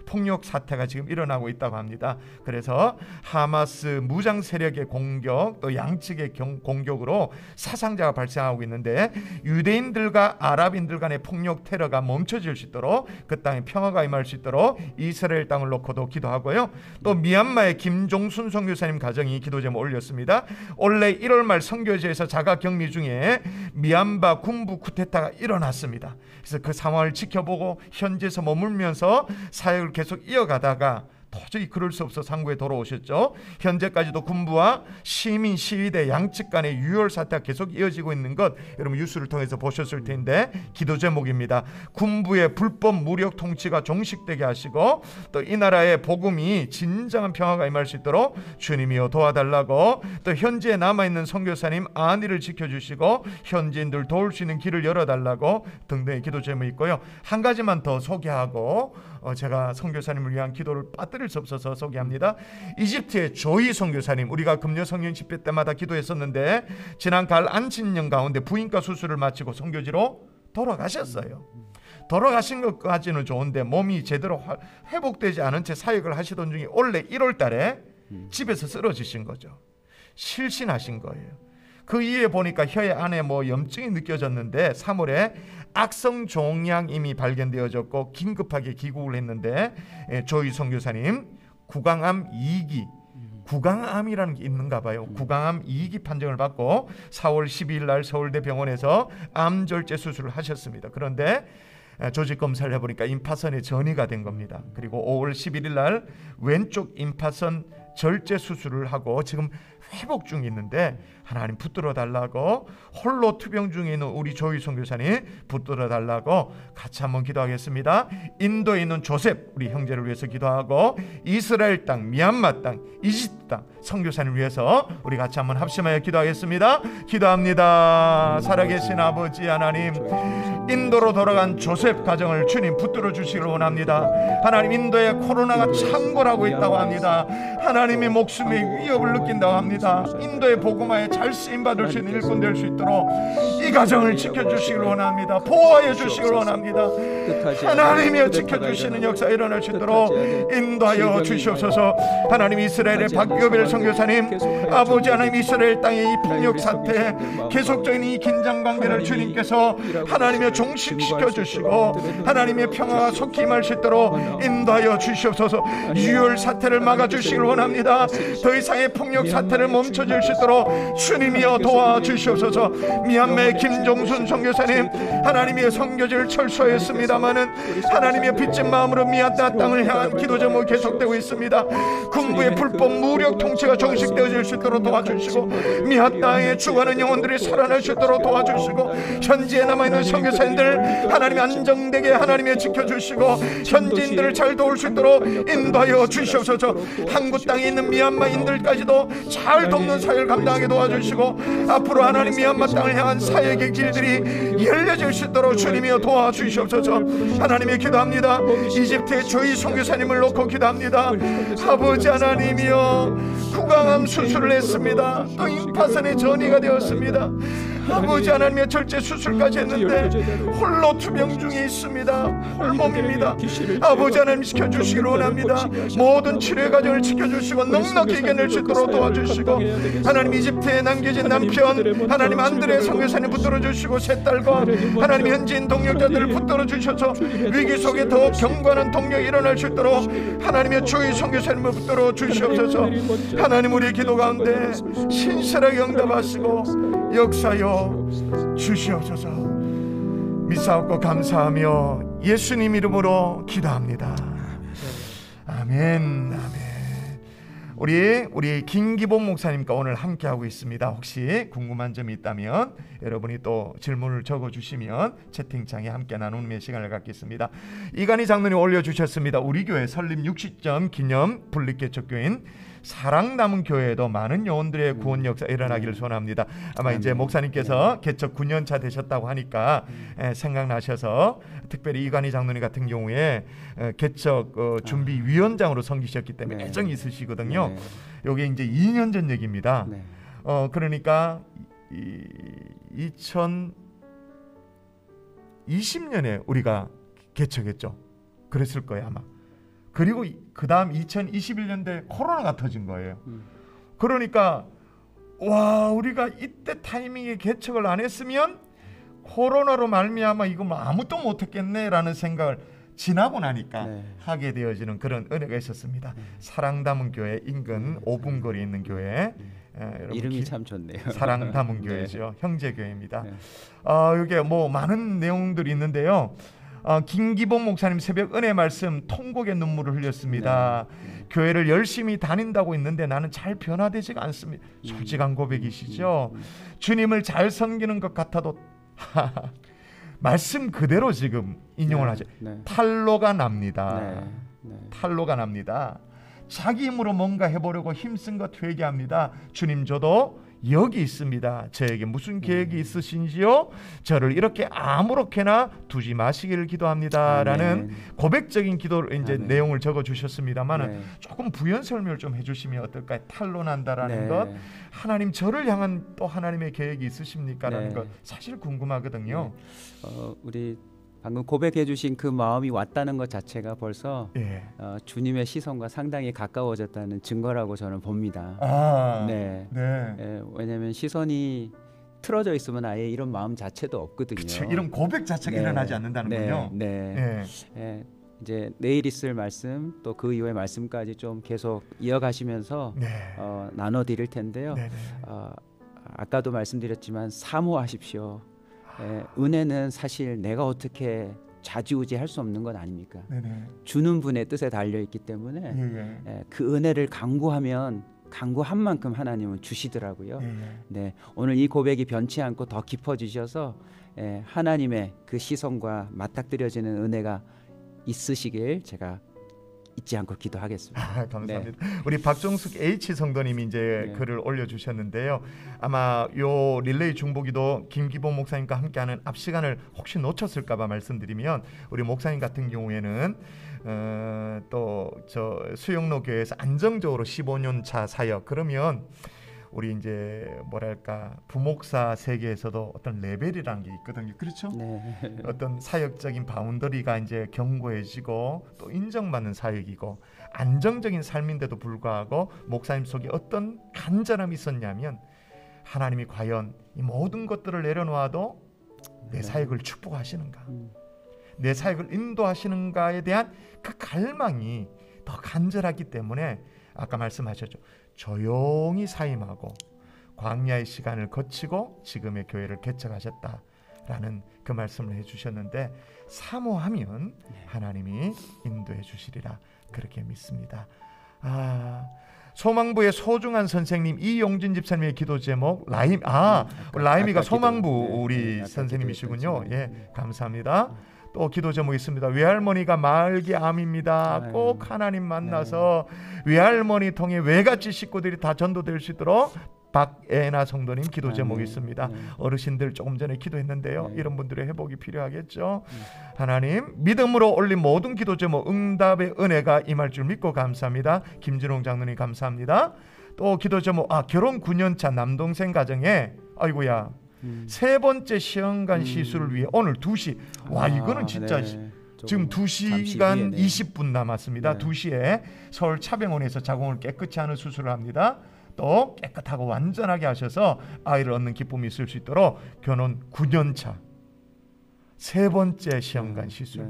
폭력 사태가 지금 일어나고 있다고 합니다. 그래서 하마스 무장 세력의 공격, 또 양측의 공격으로 사상자가 발생하고 있는데, 유대인들과 아랍인들 간의 폭력 테러가 멈춰질 수 있도록, 그 땅에 평화가 임할 수 있도록 이스라엘 땅을 놓고도 기도하고요. 또 미얀마의 김종순 선교사님 가정이 기도 제목 올렸습니다. 올해 1월 말 선교지에서 자가 격리 중에 미얀마 군부 쿠데타가 일어났습니다. 그래서 그 상황을 지켜보고 현지에서 머물면서 사역을 계속 이어가다가 도저히 그럴 수 없어 상구에 돌아오셨죠. 현재까지도 군부와 시민 시위대 양측 간의 유혈 사태가 계속 이어지고 있는 것 여러분 뉴스를 통해서 보셨을 텐데, 기도 제목입니다. 군부의 불법 무력 통치가 종식되게 하시고, 또 이 나라의 복음이 진정한 평화가 임할 수 있도록 주님이여 도와달라고, 또 현지에 남아있는 선교사님 안위를 지켜주시고 현지인들 도울 수 있는 길을 열어달라고 등등의 기도 제목이 있고요. 한 가지만 더 소개하고 제가 선교사님을 위한 기도를 빠뜨릴 수 없어서 소개합니다. 이집트의 조이 선교사님, 우리가 금요 성령 집회 때마다 기도했었는데 지난 가을 안진년 가운데 부인과 수술을 마치고 선교지로 돌아가셨어요. 돌아가신 것까지는 좋은데 몸이 제대로 회복되지 않은 채 사역을 하시던 중에 올해 1월 달에 집에서 쓰러지신 거죠. 실신하신 거예요. 그 이후에 보니까 혀에 안에 염증이 느껴졌는데 3월에 악성 종양임이 발견되어졌고 긴급하게 귀국을 했는데, 조이 선교사님 구강암 2기, 구강암이라는 게 있는가 봐요. 구강암 2기 판정을 받고 4월 12일 날 서울대 병원에서 암절제 수술을 하셨습니다. 그런데 조직 검사를 해보니까 임파선에 전이가 된 겁니다. 그리고 5월 11일 날 왼쪽 임파선 절제 수술을 하고 지금 회복 중에 있는데, 하나님 붙들어 달라고, 홀로 투병 중에 있는 우리 조이 선교사님 붙들어 달라고 같이 한번 기도하겠습니다. 인도에 있는 조셉 우리 형제를 위해서 기도하고, 이스라엘 땅, 미얀마 땅, 이집트 땅 선교사님을 위해서 우리 같이 한번 합심하여 기도하겠습니다. 기도합니다. 살아계신 아버지 하나님, 인도로 돌아간 조셉 가정을 주님 붙들어 주시길 원합니다. 하나님, 인도에 코로나가 창궐하고 있다고 합니다. 하나님의 목숨의 위협을 느낀다고 합니다. 인도의 복음화에 잘 쓰임받을 수 있는 일꾼 될 수 있도록 이 가정을 지켜주시길 원합니다. 보호하여 주시길 원합니다. 하나님이여 지켜주시는 역사 일어날 수 있도록 인도하여 주시옵소서. 하나님, 이스라엘의 박요벨 선교사님, 아버지 하나님, 이스라엘 땅의 이 폭력 사태, 계속적인 이 긴장 관계를 주님께서 하나님의 종식시켜 주시고 하나님의 평화가 속히 임할 수 있도록 인도하여 주시옵소서. 유혈 사태를 막아 주시길 원합니다. 더 이상의 폭력 사태를 멈춰줄 수 있도록 주님이여 도와주시옵소서. 미얀마의 김종순 선교사님, 하나님의 선교지를 철수하였습니다마는 하나님의 빚진 마음으로 미얀마 땅을 향한 기도 제목이 계속되고 있습니다. 군부의 불법 무력 통치가 종식되어질 수 있도록 도와주시고, 미얀마 땅에 죽어가는 영혼들이 살아날 수 있도록 도와주시고, 현지에 남아있는 선교사님들 하나님이 안정되게 하나님이 지켜주시고 현지인들을 잘 도울 수 있도록 인도하여 주시옵소서. 한국 땅에 있는 미얀마인들까지도 잘 돕는 사역을 감당하게 도와주시고, 앞으로 하나님 미얀마 땅을 향한 사역의 길들이 열려질 수 있도록 주님이여 도와주시옵소서. 하나님이 기도합니다. 이집트의 조이 선교사님을 놓고 기도합니다. 아버지 하나님이여, 구강암 수술을 했습니다. 또 임파선의 전이가 되었습니다. 아버지 하나님의 절제 수술까지 했는데 홀로 투병 중에 있습니다. 홀몸입니다. 아버지 하나님 지켜주시기를 원합니다. 모든 치료의 과정을 지켜주시고 넉넉히 이겨낼 수 있도록 도와주시고, 하나님 이집트에 남겨진 남편 하나님 안드레 선교사님 붙들어 주시고, 세 딸과 하나님 현지인 동력자들을 붙들어 주셔서 위기 속에 더욱 경건한 동력이 일어날 수 있도록 하나님의 주의 선교사님을 붙들어 주시옵소서. 하나님, 우리의 기도 가운데 신실하게 응답하시고 역사여 주시옵소서. 믿사옵고 감사하며 예수님 이름으로 기도합니다. 아멘. 아멘. 우리 김기범 목사님과 오늘 함께하고 있습니다. 혹시 궁금한 점이 있다면 여러분이 또 질문을 적어주시면 채팅창에 함께 나누는 시간을 갖겠습니다. 이간희 장로님 올려주셨습니다. 우리 교회 설립 60점 기념 분립개척교인 사랑남은 교회에도 많은 요원들의 구원 역사 일어나기를 소원합니다. 아마 이제 목사님께서 개척 9년차 되셨다고 하니까 생각나셔서 특별히 이관희 장로님 같은 경우에 개척 준비위원장으로 섬기셨기 때문에 애정이 있으시거든요. 이게 이제 2년 전 얘기입니다. 그러니까 2020년에 우리가 개척했죠. 그랬을 거예요 아마. 그리고 그 다음 2021년도에 코로나가 터진 거예요. 그러니까 와, 우리가 이때 타이밍에 개척을 안 했으면 코로나로 말미암아 이거 뭐 아무도 못했겠네라는 생각을 지나고 나니까 하게 되어지는 그런 은혜가 있었습니다. 사랑 담은 교회 인근 5분 거리에 있는 교회. 이름이 참 좋네요. 사랑 담은 교회죠. 형제 교회입니다. 이게 뭐 많은 내용들이 있는데요. 김기범 목사님 새벽 은혜 말씀 통곡의 눈물을 흘렸습니다. 교회를 열심히 다닌다고 했는데 나는 잘 변화되지가 않습니다. 솔직한 고백이시죠. 주님을 잘 섬기는 것 같아도 말씀 그대로 지금 인용을 하죠. 탈로가 납니다. 탈로가 납니다. 자기 힘으로 뭔가 해보려고 힘쓴 것 회개합니다. 주님, 저도 여기 있습니다. 저에게 무슨 계획이 있으신지요? 저를 이렇게 아무렇게나 두지 마시기를 기도합니다라는 고백적인 기도를 이제 내용을 적어 주셨습니다만은 조금 부연 설명을 좀 해주시면 어떨까요? 탄로난다라는 것, 하나님 저를 향한 또 하나님의 계획이 있으십니까라는 것 사실 궁금하거든요. 우리 방금 고백해 주신 그 마음이 왔다는 것 자체가 벌써 주님의 시선과 상당히 가까워졌다는 증거라고 저는 봅니다. 왜냐하면 시선이 틀어져 있으면 아예 이런 마음 자체도 없거든요. 그쵸, 이런 고백 자체가 일어나지 않는다는군요. 이제 내일 있을 말씀 또 그 이후의 말씀까지 좀 계속 이어가시면서 나눠드릴 텐데요. 아까도 말씀드렸지만 사모하십시오. 은혜는 사실 내가 어떻게 좌지우지할 수 없는 것 아닙니까? 주는 분의 뜻에 달려 있기 때문에 그 은혜를 간구하면 간구한 만큼 하나님은 주시더라고요. 오늘 이 고백이 변치 않고 더 깊어지셔서 하나님의 그 시선과 맞닥뜨려지는 은혜가 있으시길 제가 잊지 않고 기도하겠습니다. 감사합니다. 우리 박종숙 H 성도님이 이제 글을 올려주셨는데요. 아마 요 릴레이 중보기도 김기범 목사님과 함께하는 앞 시간을 혹시 놓쳤을까봐 말씀드리면, 우리 목사님 같은 경우에는 또 저 수영로 교회에서 안정적으로 15년 차 사역, 그러면 우리 이제 뭐랄까 부목사 세계에서도 어떤 레벨이라는 게 있거든요. 그렇죠? 어떤 사역적인 바운더리가 이제 견고해지고 또 인정받는 사역이고, 안정적인 삶인데도 불구하고 목사님 속에 어떤 간절함이 있었냐면, 하나님이 과연 이 모든 것들을 내려놓아도 내 사역을 축복하시는가, 내 사역을 인도하시는가에 대한 그 갈망이 더 간절하기 때문에 아까 말씀하셨죠. 조용히 사임하고 광야의 시간을 거치고 지금의 교회를 개척하셨다라는 그 말씀을 해주셨는데, 사모하면 하나님이 인도해 주시리라 그렇게 믿습니다. 소망부의 소중한 선생님 이용진 집사님의 기도 제목 라임이가 소망부 우리 선생님이시군요. 감사합니다. 또 기도 제목이 있습니다. 외할머니가 말기암입니다. 꼭 하나님 만나서 외할머니 통해 외갓집 식구들이 다 전도될 수 있도록 박애나 성도님 기도 제목이 있습니다. 네. 어르신들 조금 전에 기도했는데요. 이런 분들의 회복이 필요하겠죠. 하나님, 믿음으로 올린 모든 기도 제목 응답의 은혜가 임할 줄 믿고 감사합니다. 김진홍 장로님 감사합니다. 또 기도 제목 결혼 9년차 남동생 가정에 아이고야 세 번째 시험관 시술을 위해 오늘 2시 와 이거는 진짜 지금 2시간 20분 남았습니다. 2시에 서울 차병원에서 자궁을 깨끗이 하는 수술을 합니다. 또 깨끗하고 완전하게 하셔서 아이를 얻는 기쁨이 있을 수 있도록 결혼 9년차 세 번째 시험관 시술.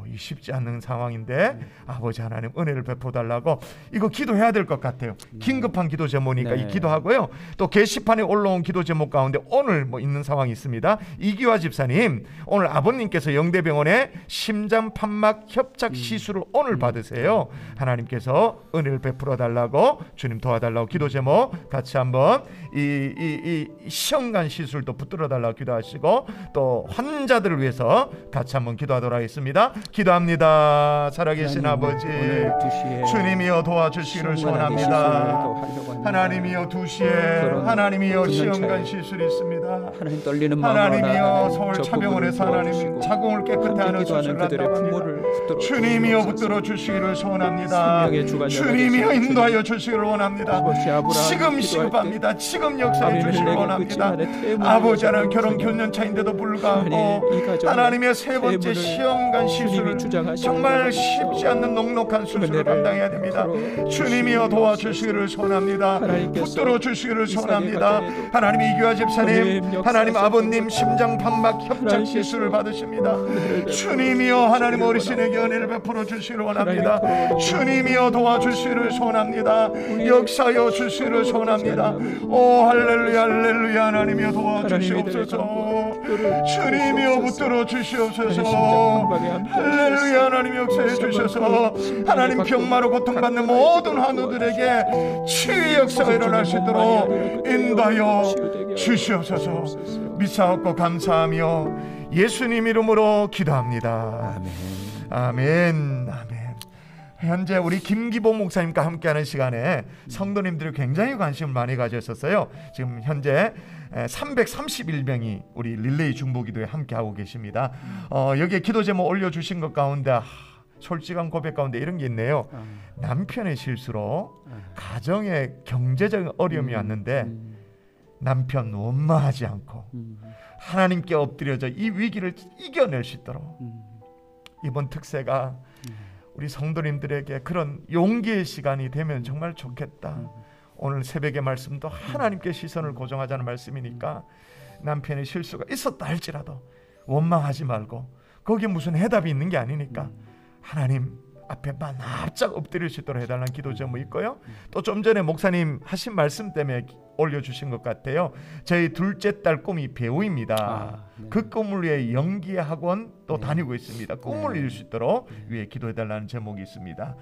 이 쉽지 않은 상황인데 아버지 하나님 은혜를 베풀어달라고 이거 기도해야 될 것 같아요. 긴급한 기도 제목이니까 이 기도하고요. 또 게시판에 올라온 기도 제목 가운데 오늘 있는 상황이 있습니다. 이기화 집사님, 오늘 아버님께서 영대병원에 심장 판막 협착 시술을 오늘 받으세요. 하나님께서 은혜를 베풀어 달라고 주님 도와달라고 기도 제목 같이 한번 이 시험관 시술도 붙들어 달라고 기도하시고 또 환자들을 위해서 같이 한번 기도하도록 하겠습니다. 기도합니다. 살아계신 아버지, 주님이여 도와주시기를 소원합니다. 하나님이여 2시에 하나님이여 시험관 시술이 있습니다. 하나님 떨리는 하나님이여 서울 차병원에서 하나님 자궁을 깨끗게 하는 수술을 한답니다. 주님이여 붙들어 주시기를 소원합니다. 주님이여 인도하여 주시기를 원합니다. 지금 시급합니다. 지금 역사해 주시기를 원합니다. 아버지 하나님 결혼 9년 차인데도 불구하고 하나님의 세 번째 시험관 시술을 정말 쉽지 않는 넉넉한 수술을 감당해야 됩니다. 주님이여 도와주시기를 소원합니다. 붙들어 주시기를 소원합니다. 하나님 이규하 집사님, 하나님 아버님 심장 판막 협착 시술을 받으십니다. 주님이여 하나님 어르신에게 은혜를 베풀어 주시기를 원합니다. 주님이여 도와주시기를 소원합니다. 역사여 주시기를 소원합니다. 오 할렐루야 할렐루야. 하나님이여 도와주시옵소서. 주님이여 붙들어 주시옵소서. 할렐루야. 하나님 역사해 주셔서 하나님 병마로 고통받는 모든 환우들에게 치유의 역사가 일어날 수 있도록 인도하여 주시옵소서. 믿사옵고 감사하며 예수님 이름으로 기도합니다. 아멘. 아멘. 현재 우리 김기봉 목사님과 함께하는 시간에 성도님들이 굉장히 관심을 많이 가졌었어요. 지금 현재 331명이 우리 릴레이 중보기도에 함께하고 계십니다. 여기에 기도 제목 올려주신 것 가운데 솔직한 고백 가운데 이런 게 있네요. 남편의 실수로 가정에 경제적인 어려움이 왔는데 남편 원망하지 않고 하나님께 엎드려져 이 위기를 이겨낼 수 있도록 이번 특세가 우리 성도님들에게 그런 용기의 시간이 되면 정말 좋겠다. 오늘 새벽의 말씀도 하나님께 시선을 고정하자는 말씀이니까 남편의 실수가 있었다 할지라도 원망하지 말고 거기에 무슨 해답이 있는 게 아니니까 하나님 앞에 납작 엎드릴 수 있도록 해달라는 기도 제목 있고요. 또 좀 전에 목사님 하신 말씀 때문에 올려주신 것 같아요. 저희 둘째 딸 꿈이 배우입니다. 그 꿈을 위해 연기 학원 또 다니고 있습니다. 꿈을 이룰 수 있도록 위에 기도해달라는 제목이 있습니다.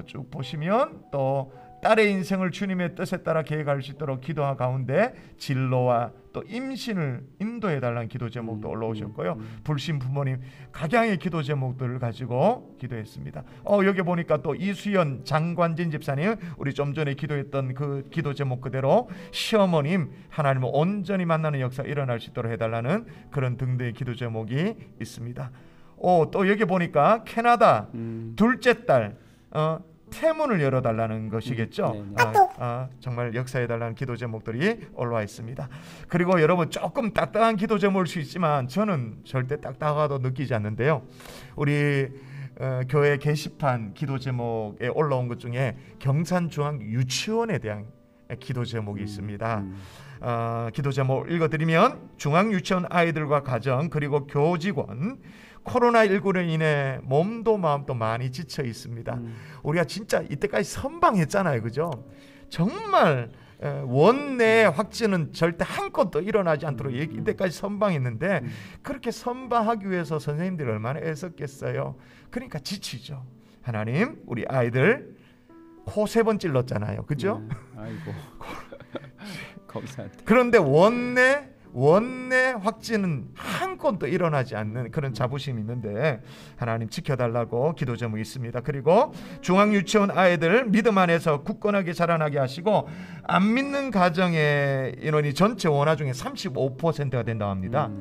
쭉 보시면 또 딸의 인생을 주님의 뜻에 따라 계획할 수 있도록 기도하 가운데 진로와 또 임신을 인도해달라는 기도 제목도 올라오셨고요. 불신 부모님 각양의 기도 제목들을 가지고 기도했습니다. 여기 보니까 또 이수연 장관진 집사님 우리 좀 전에 기도했던 그 기도 제목 그대로 시어머님 하나님을 온전히 만나는 역사가 일어날 수 있도록 해달라는 그런 등등의 기도 제목이 있습니다. 또 여기 보니까 캐나다 둘째 딸 태문을 열어달라는 것이겠죠. 정말 역사해달라는 기도 제목들이 올라와 있습니다. 그리고 여러분 조금 딱딱한 기도 제목일 수 있지만 저는 절대 딱딱하다고 느끼지 않는데요. 우리 교회 게시판 기도 제목에 올라온 것 중에 경산중앙 유치원에 대한 기도 제목이 있습니다. 기도 제목 읽어드리면 중앙유치원 아이들과 가정 그리고 교직원 코로나19로 인해 몸도 마음도 많이 지쳐 있습니다. 우리가 진짜 이때까지 선방했잖아요. 그죠? 정말 원내 확진은 절대 한 건도 일어나지 않도록 이때까지 선방했는데 그렇게 선방하기 위해서 선생님들이 얼마나 애썼겠어요. 그러니까 지치죠. 하나님 우리 아이들 코 3번 찔렀잖아요. 그죠? 아이고. 검사한테. 그런데 원내 확진은 한 한 건도 일어나지 않는 그런 자부심이 있는데 하나님 지켜달라고 기도 제목이 있습니다. 그리고 중앙유치원 아이들 믿음 안에서 굳건하게 자라나게 하시고 안 믿는 가정의 인원이 전체 원화 중에 35%가 된다고 합니다.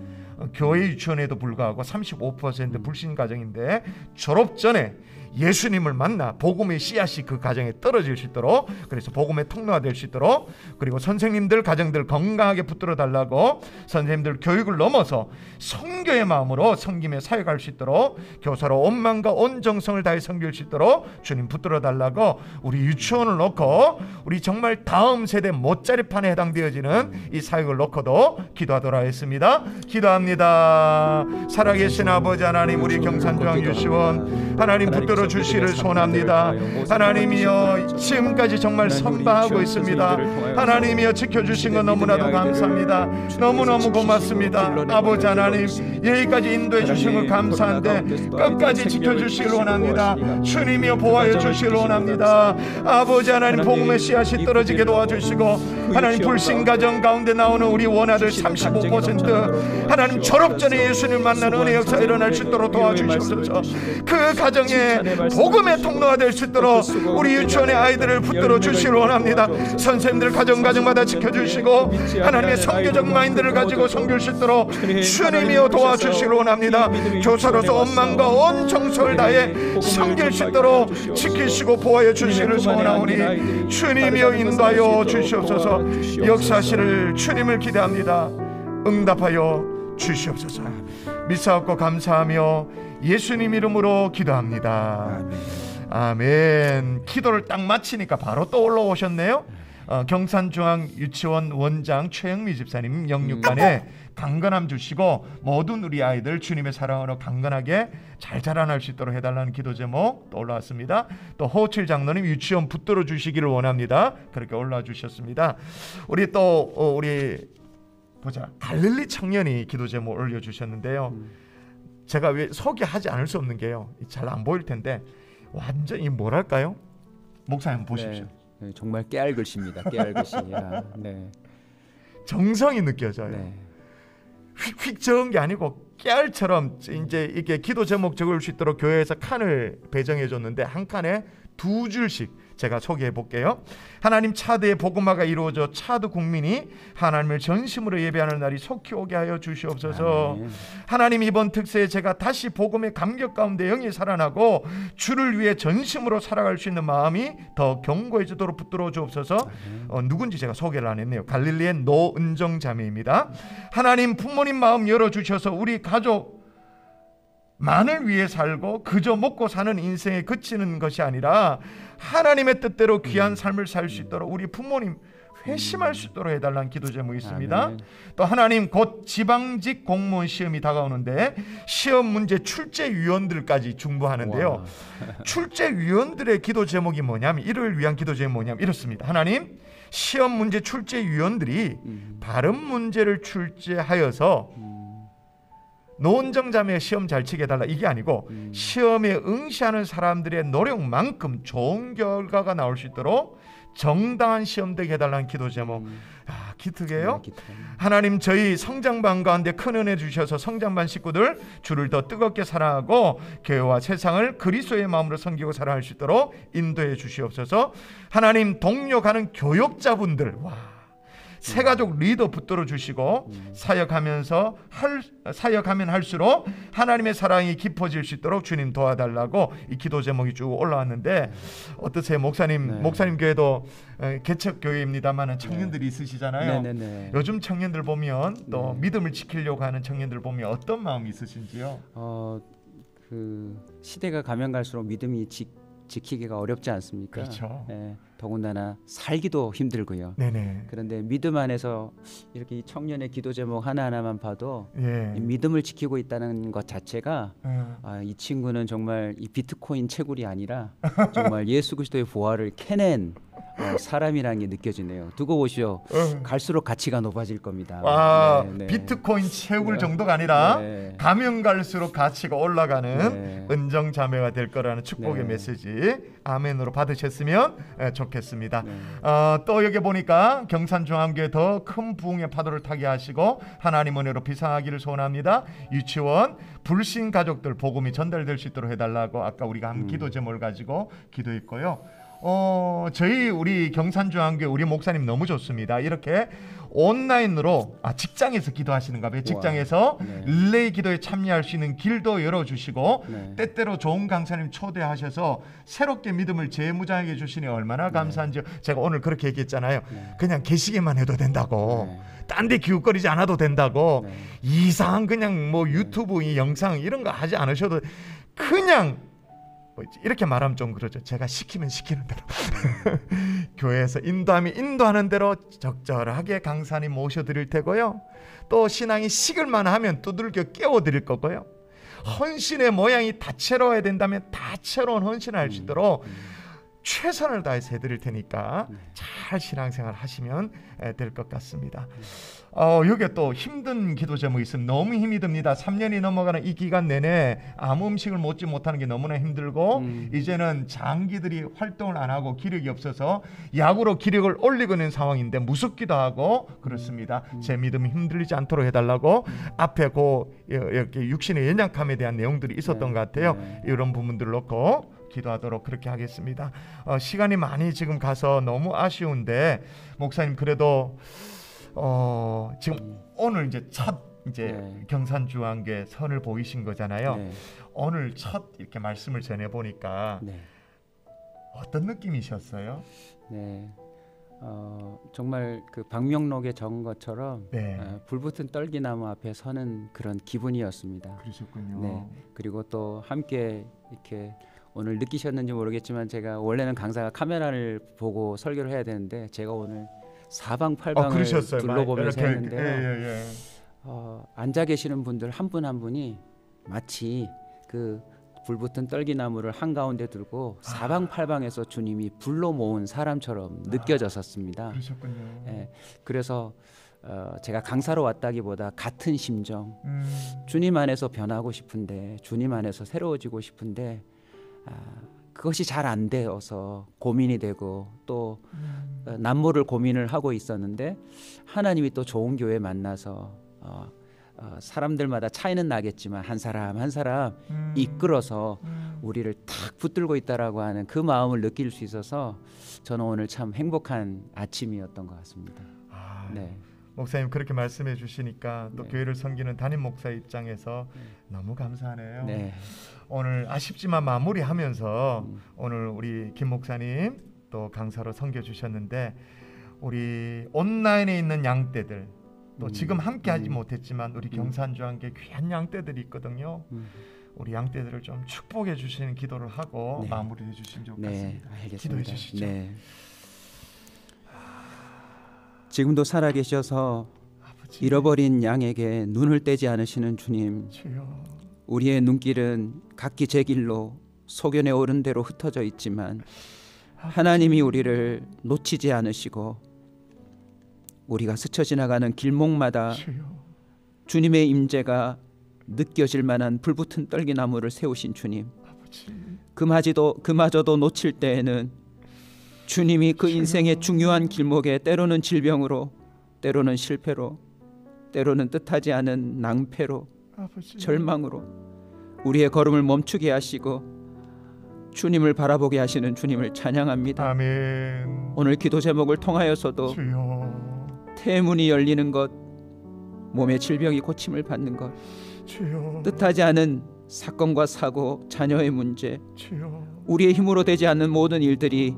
교회 유치원에도 불구하고 35% 불신 가정인데 졸업 전에 예수님을 만나 복음의 씨앗이 그 가정에 떨어질 수 있도록, 그래서 복음의 통로가 될 수 있도록, 그리고 선생님들 가정들 건강하게 붙들어 달라고 선생님들 교육을 넘어서 선교의 마음으로 섬김에 사역할 수 있도록, 교사로 온 마음과 온 정성을 다해 섬길 수 있도록 주님 붙들어 달라고 우리 유치원을 놓고 우리 정말 다음 세대 못자리판에 해당되어지는 이 사역을 놓고도 기도하도록 하겠습니다. 기도합니다. 살아계신 아버지 하나님, 우리 경산중앙 유치원 하나님 붙들어 주시를 소원합니다. 하나님이여 지금까지 정말 선방하고 있습니다. 하나님이여 지켜주신 것 너무나도 감사합니다. 너무너무 고맙습니다. 아버지 하나님, 여기까지 인도해 주신 것 감사한데 끝까지 지켜주시길 원합니다. 주님이여 보호해 주시길 원합니다. 아버지 하나님, 복음의 씨앗이 떨어지게 도와주시고 하나님, 불신 가정 가운데 나오는 우리 원아들 35% 하나님 졸업 전에 예수님 만나는 은혜 역사 일어날 수 있도록 도와주시옵소서. 그 가정에 복음의 통로가 될 수 있도록 우리 유치원의 아이들을 붙들어 주시길 원합니다. 선생님들 가정마다 지켜주시고 하나님의 선교적 마인드를 가지고 섬길 수 있도록 주님이여 도와주시길 원합니다. 교사로서 온 마음과 온 정성을 다해 섬길 수 있도록 지키시고 보호해 주시기를 소원하오니 주님이여 인도하여 주시옵소서. 역사하시를 주님을 기대합니다. 응답하여 주시옵소서. 믿사옵고 감사하며 예수님 이름으로 기도합니다. 아멘. 기도를 딱 마치니까 바로 또 올라오셨네요. 경산중앙 유치원 원장 최영미 집사님 영육간에 강건함 주시고 모든 우리 아이들 주님의 사랑으로 강건하게 잘 자라날 수 있도록 해달라는 기도 제목 또 올라왔습니다. 또 호칠 장로님 유치원 붙들어 주시기를 원합니다. 그렇게 올라와 주셨습니다. 우리 또 우리 보자, 갈릴리 청년이 기도 제목 올려주셨는데요. 제가 왜 소개하지 않을 수 없는 게요, 잘 안 보일 텐데 완전히 뭐랄까요? 목사님 보십시오. 네, 정말 깨알글씨입니다. 깨알글씨. 네. 정성이 느껴져요. 네. 휙휙 적은 게 아니고 깨알처럼 이제 이게 기도 제목 적을 수 있도록 교회에서 칸을 배정해 줬는데 한 칸에 2줄씩 제가 소개해 볼게요. 하나님, 차드의 복음화가 이루어져 차드 국민이 하나님을 전심으로 예배하는 날이 속히 오게 하여 주시옵소서. 아멘. 하나님, 이번 특세에 제가 다시 복음의 감격 가운데 영이 살아나고 주를 위해 전심으로 살아갈 수 있는 마음이 더 견고해지도록 붙들어 주옵소서. 누군지 제가 소개를 안 했네요. 갈릴리의 노은정 자매입니다. 하나님, 부모님 마음 열어주셔서 우리 가족 만을 위해 살고 그저 먹고 사는 인생에 그치는 것이 아니라 하나님의 뜻대로 귀한 삶을 살 수 있도록 우리 부모님 회심할 수 있도록 해달라는 기도 제목이 있습니다. 아멘. 또 하나님, 곧 지방직 공무원 시험이 다가오는데 시험 문제 출제위원들까지 중보하는데요. 출제위원들의 기도 제목이 뭐냐면, 이를 위한 기도 제목이 뭐냐면 이렇습니다. 하나님, 시험 문제 출제위원들이 발음 문제를 출제하여서 노은정 자매 시험 잘 치게 해달라, 이게 아니고 시험에 응시하는 사람들의 노력만큼 좋은 결과가 나올 수 있도록 정당한 시험 되게 해달라는 기도 제목. 기특해요. 하나님, 저희 성장반 가운데 큰 은혜 주셔서 성장반 식구들 주를 더 뜨겁게 사랑하고 교회와 세상을 그리스도의 마음으로 섬기고 살아갈 수 있도록 인도해 주시옵소서. 하나님, 동료 가는 교육자분들, 새가족 리더 붙들어 주시고 사역하면 할수록 하나님의 사랑이 깊어질 수 있도록 주님 도와달라고 이 기도 제목이 쭉 올라왔는데 어떠세요, 목사님? 네. 목사님 교회도 개척 교회입니다만 청년들이 있으시잖아요. 네네네. 요즘 청년들 보면 또 믿음을 지키려고 하는 청년들 보면 어떤 마음이 있으신지요? 그 시대가 가면 갈수록 믿음이 지키기가 어렵지 않습니까? 그렇죠. 네, 더군다나 살기도 힘들고요. 네네. 그런데 믿음 안에서 이렇게 이 청년의 기도 제목 하나하나만 봐도 이 믿음을 지키고 있다는 것 자체가 이 친구는 정말 이 비트코인 채굴이 아니라 정말 예수 그리스도의 부활을 캐낸 사람이라는 게 느껴지네요. 두고 보시오. 갈수록 가치가 높아질 겁니다. 와, 네, 네. 비트코인 채울 정도가 아니라 네. 가면 갈수록 가치가 올라가는 네. 은정 자매가 될 거라는 축복의 네. 메시지 아멘으로 받으셨으면 좋겠습니다. 네. 또 여기 보니까 경산중앙교회 더 큰 부흥의 파도를 타게 하시고 하나님 은혜로 비상하기를 소원합니다. 유치원 불신 가족들 복음이 전달될 수 있도록 해달라고 아까 우리가 한 기도 제목을 가지고 기도했고요. 저희 우리 경산중앙교회 우리 목사님 너무 좋습니다. 이렇게 온라인으로 직장에서 기도하시는가 봐요. 직장에서 네. 릴레이 기도에 참여할 수 있는 길도 열어주시고 네. 때때로 좋은 강사님 초대하셔서 새롭게 믿음을 재무장하게 해주시니 얼마나 감사한지 제가 오늘 그렇게 얘기했잖아요. 그냥 계시기만 해도 된다고 딴 데 기웃거리지 않아도 된다고 이상한 그냥 뭐 유튜브 이 영상 이런 거 하지 않으셔도 그냥 이렇게 말하면 좀 그러죠. 제가 시키면 시키는 대로 교회에서 인도하면 인도하는 대로 적절하게 강사님 모셔드릴 테고요. 또 신앙이 식을만 하면 두들겨 깨워드릴 거고요. 헌신의 모양이 다채로워야 된다면 다채로운 헌신을 할 수 있도록 최선을 다해서 해드릴 테니까 잘 신앙생활 하시면 될 것 같습니다. 여기에 또 힘든 기도 제목이 있으면 너무 힘이 듭니다. 3년이 넘어가는 이 기간 내내 아무 음식을 먹지 못하는 게 너무나 힘들고 이제는 장기들이 활동을 안 하고 기력이 없어서 약으로 기력을 올리고 있는 상황인데 무섭기도 하고 그렇습니다. 제 믿음이 힘들리지 않도록 해달라고 앞에 이렇게 육신의 연약함에 대한 내용들이 있었던 것 같아요. 이런 부분들을 놓고 기도하도록 그렇게 하겠습니다. 시간이 많이 지금 가서 너무 아쉬운데 목사님 그래도 지금 오늘 이제 첫 경산중앙교회 선을 보이신 거잖아요. 오늘 첫 이렇게 말씀을 전해 보니까 어떤 느낌이셨어요? 네, 정말 그 방명록에 적은 것처럼 불붙은 떨기나무 앞에 서는 그런 기분이었습니다. 그러셨군요. 네, 그리고 또 함께 이렇게 오늘 느끼셨는지 모르겠지만 제가 원래는 강사가 카메라를 보고 설교를 해야 되는데 제가 오늘 사방팔방을 둘러보면서 했는데요. 앉아 계시는 분들 한 분 한 분이 마치 그 불붙은 떨기나무를 한가운데 들고 사방팔방에서 주님이 불러 모은 사람처럼 느껴졌었습니다. 그러셨군요. 네, 그래서 제가 강사로 왔다기보다 같은 심정, 주님 안에서 변하고 싶은데 주님 안에서 새로워지고 싶은데 그것이 잘 안 되어서 고민이 되고 또 남모를 고민을 하고 있었는데 하나님이 또 좋은 교회 만나서 사람들마다 차이는 나겠지만 한 사람 한 사람 이끌어서 우리를 탁 붙들고 있다라고 하는 그 마음을 느낄 수 있어서 저는 오늘 참 행복한 아침이었던 것 같습니다. 네. 목사님 그렇게 말씀해 주시니까 또 교회를 섬기는 담임 목사 입장에서 너무 감사하네요. 네. 오늘 아쉽지만 마무리하면서 오늘 우리 김 목사님 또 강사로 섬겨 주셨는데 우리 온라인에 있는 양떼들 또 지금 함께 하지 못했지만 우리 경산중앙교회 귀한 양떼들이 있거든요. 우리 양떼들을 좀 축복해 주시는 기도를 하고 마무리해 주시면 좋겠습니다. 알겠습니다. 기도해 주시죠. 지금도 살아계셔서 아버지. 잃어버린 양에게 눈을 떼지 않으시는 주님, 주여. 우리의 눈길은 각기 제 길로 소견에 오른 대로 흩어져 있지만 하나님이 우리를 놓치지 않으시고 우리가 스쳐 지나가는 길목마다 주님의 임재가 느껴질 만한 불붙은 떨기나무를 세우신 주님, 그마저도 놓칠 때에는 주님이 그 인생의 중요한 길목에 때로는 질병으로, 때로는 실패로, 때로는 뜻하지 않은 낭패로, 절망으로 우리의 걸음을 멈추게 하시고 주님을 바라보게 하시는 주님을 찬양합니다. 아멘. 오늘 기도 제목을 통하여서도 주여. 태문이 열리는 것, 몸의 질병이 고침을 받는 것, 주여. 뜻하지 않은 사건과 사고, 자녀의 문제, 주여. 우리의 힘으로 되지 않는 모든 일들이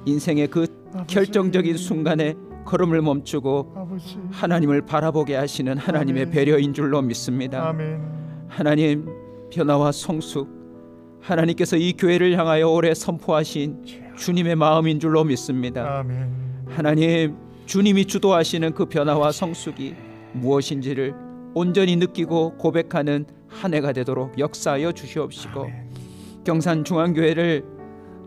인생의 그 아버지. 결정적인 순간에 걸음을 멈추고 아버지. 하나님을 바라보게 하시는 하나님의 아멘. 배려인 줄로 믿습니다. 아멘. 하나님, 변화와 성숙, 하나님께서 이 교회를 향하여 오래 선포하신 주님의 마음인 줄로 믿습니다. 아멘. 하나님, 주님이 주도하시는 그 변화와 성숙이 무엇인지를 온전히 느끼고 고백하는 한 해가 되도록 역사하여 주시옵시고, 경산중앙교회를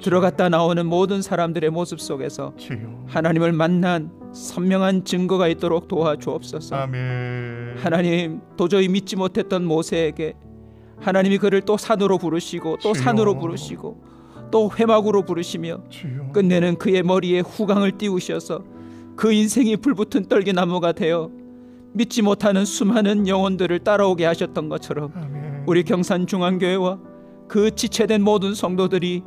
들어갔다 나오는 모든 사람들의 모습 속에서 주여. 하나님을 만난 선명한 증거가 있도록 도와주옵소서. 아멘. 하나님, 도저히 믿지 못했던 모세에게 하나님이 그를 또 산으로 부르시고 또 주여. 산으로 부르시고 또 회막으로 부르시며 주여. 끝내는 그의 머리에 후광을 띄우셔서 그 인생이 불붙은 떨기나무가 되어 믿지 못하는 수많은 영혼들을 따라오게 하셨던 것처럼 아멘. 우리 경산중앙교회와 그 지체된 모든 성도들이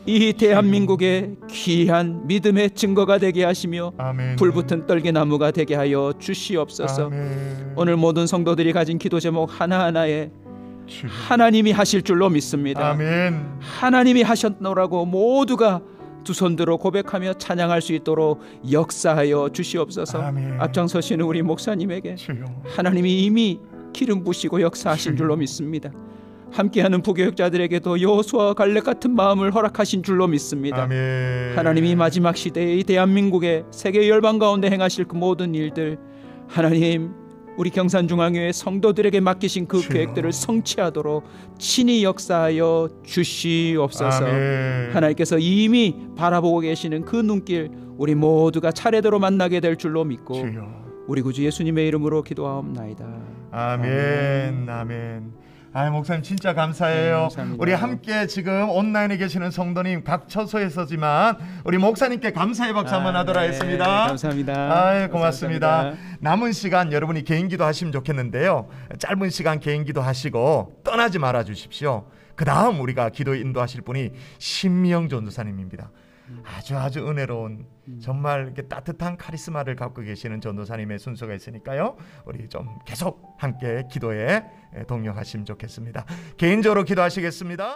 이 대한민국의 귀한 믿음의 증거가 되게 하시며 아멘. 불붙은 떨기나무가 되게 하여 주시옵소서. 아멘. 오늘 모든 성도들이 가진 기도 제목 하나하나에 주여. 하나님이 하실 줄로 믿습니다. 아멘. 하나님이 하셨노라고 모두가 두 손 들어 고백하며 찬양할 수 있도록 역사하여 주시옵소서. 아멘. 앞장서시는 우리 목사님에게 주여. 하나님이 이미 기름 부시고 역사하신 주여. 줄로 믿습니다. 함께하는 부교육자들에게도 여호수아와 갈렙 같은 마음을 허락하신 줄로 믿습니다. 아멘. 하나님이 마지막 시대의 이 대한민국의 세계 열방 가운데 행하실 그 모든 일들, 하나님 우리 경산중앙교회 성도들에게 맡기신 그 주여. 계획들을 성취하도록 친히 역사하여 주시옵소서. 아멘. 하나님께서 이미 바라보고 계시는 그 눈길 우리 모두가 차례대로 만나게 될 줄로 믿고 주여. 우리 구주 예수님의 이름으로 기도하옵나이다. 아멘. 아멘. 아, 목사님 진짜 감사해요. 네, 감사합니다. 우리 함께 지금 온라인에 계시는 성도님 각 처소에서지만 우리 목사님께 감사의 박수 한번 하도록 하겠습니다. 네, 감사합니다. 아유, 고맙습니다. 감사합니다. 남은 시간 여러분이 개인기도 하시면 좋겠는데요. 짧은 시간 개인기도 하시고 떠나지 말아 주십시오. 그 다음 우리가 기도 인도하실 분이 신미영 전도사님입니다. 아주 은혜로운 정말 이렇게 따뜻한 카리스마를 갖고 계시는 전도사님의 순서가 있으니까요. 우리 좀 계속 함께 기도에 동역하시면 좋겠습니다. 개인적으로 기도하시겠습니다.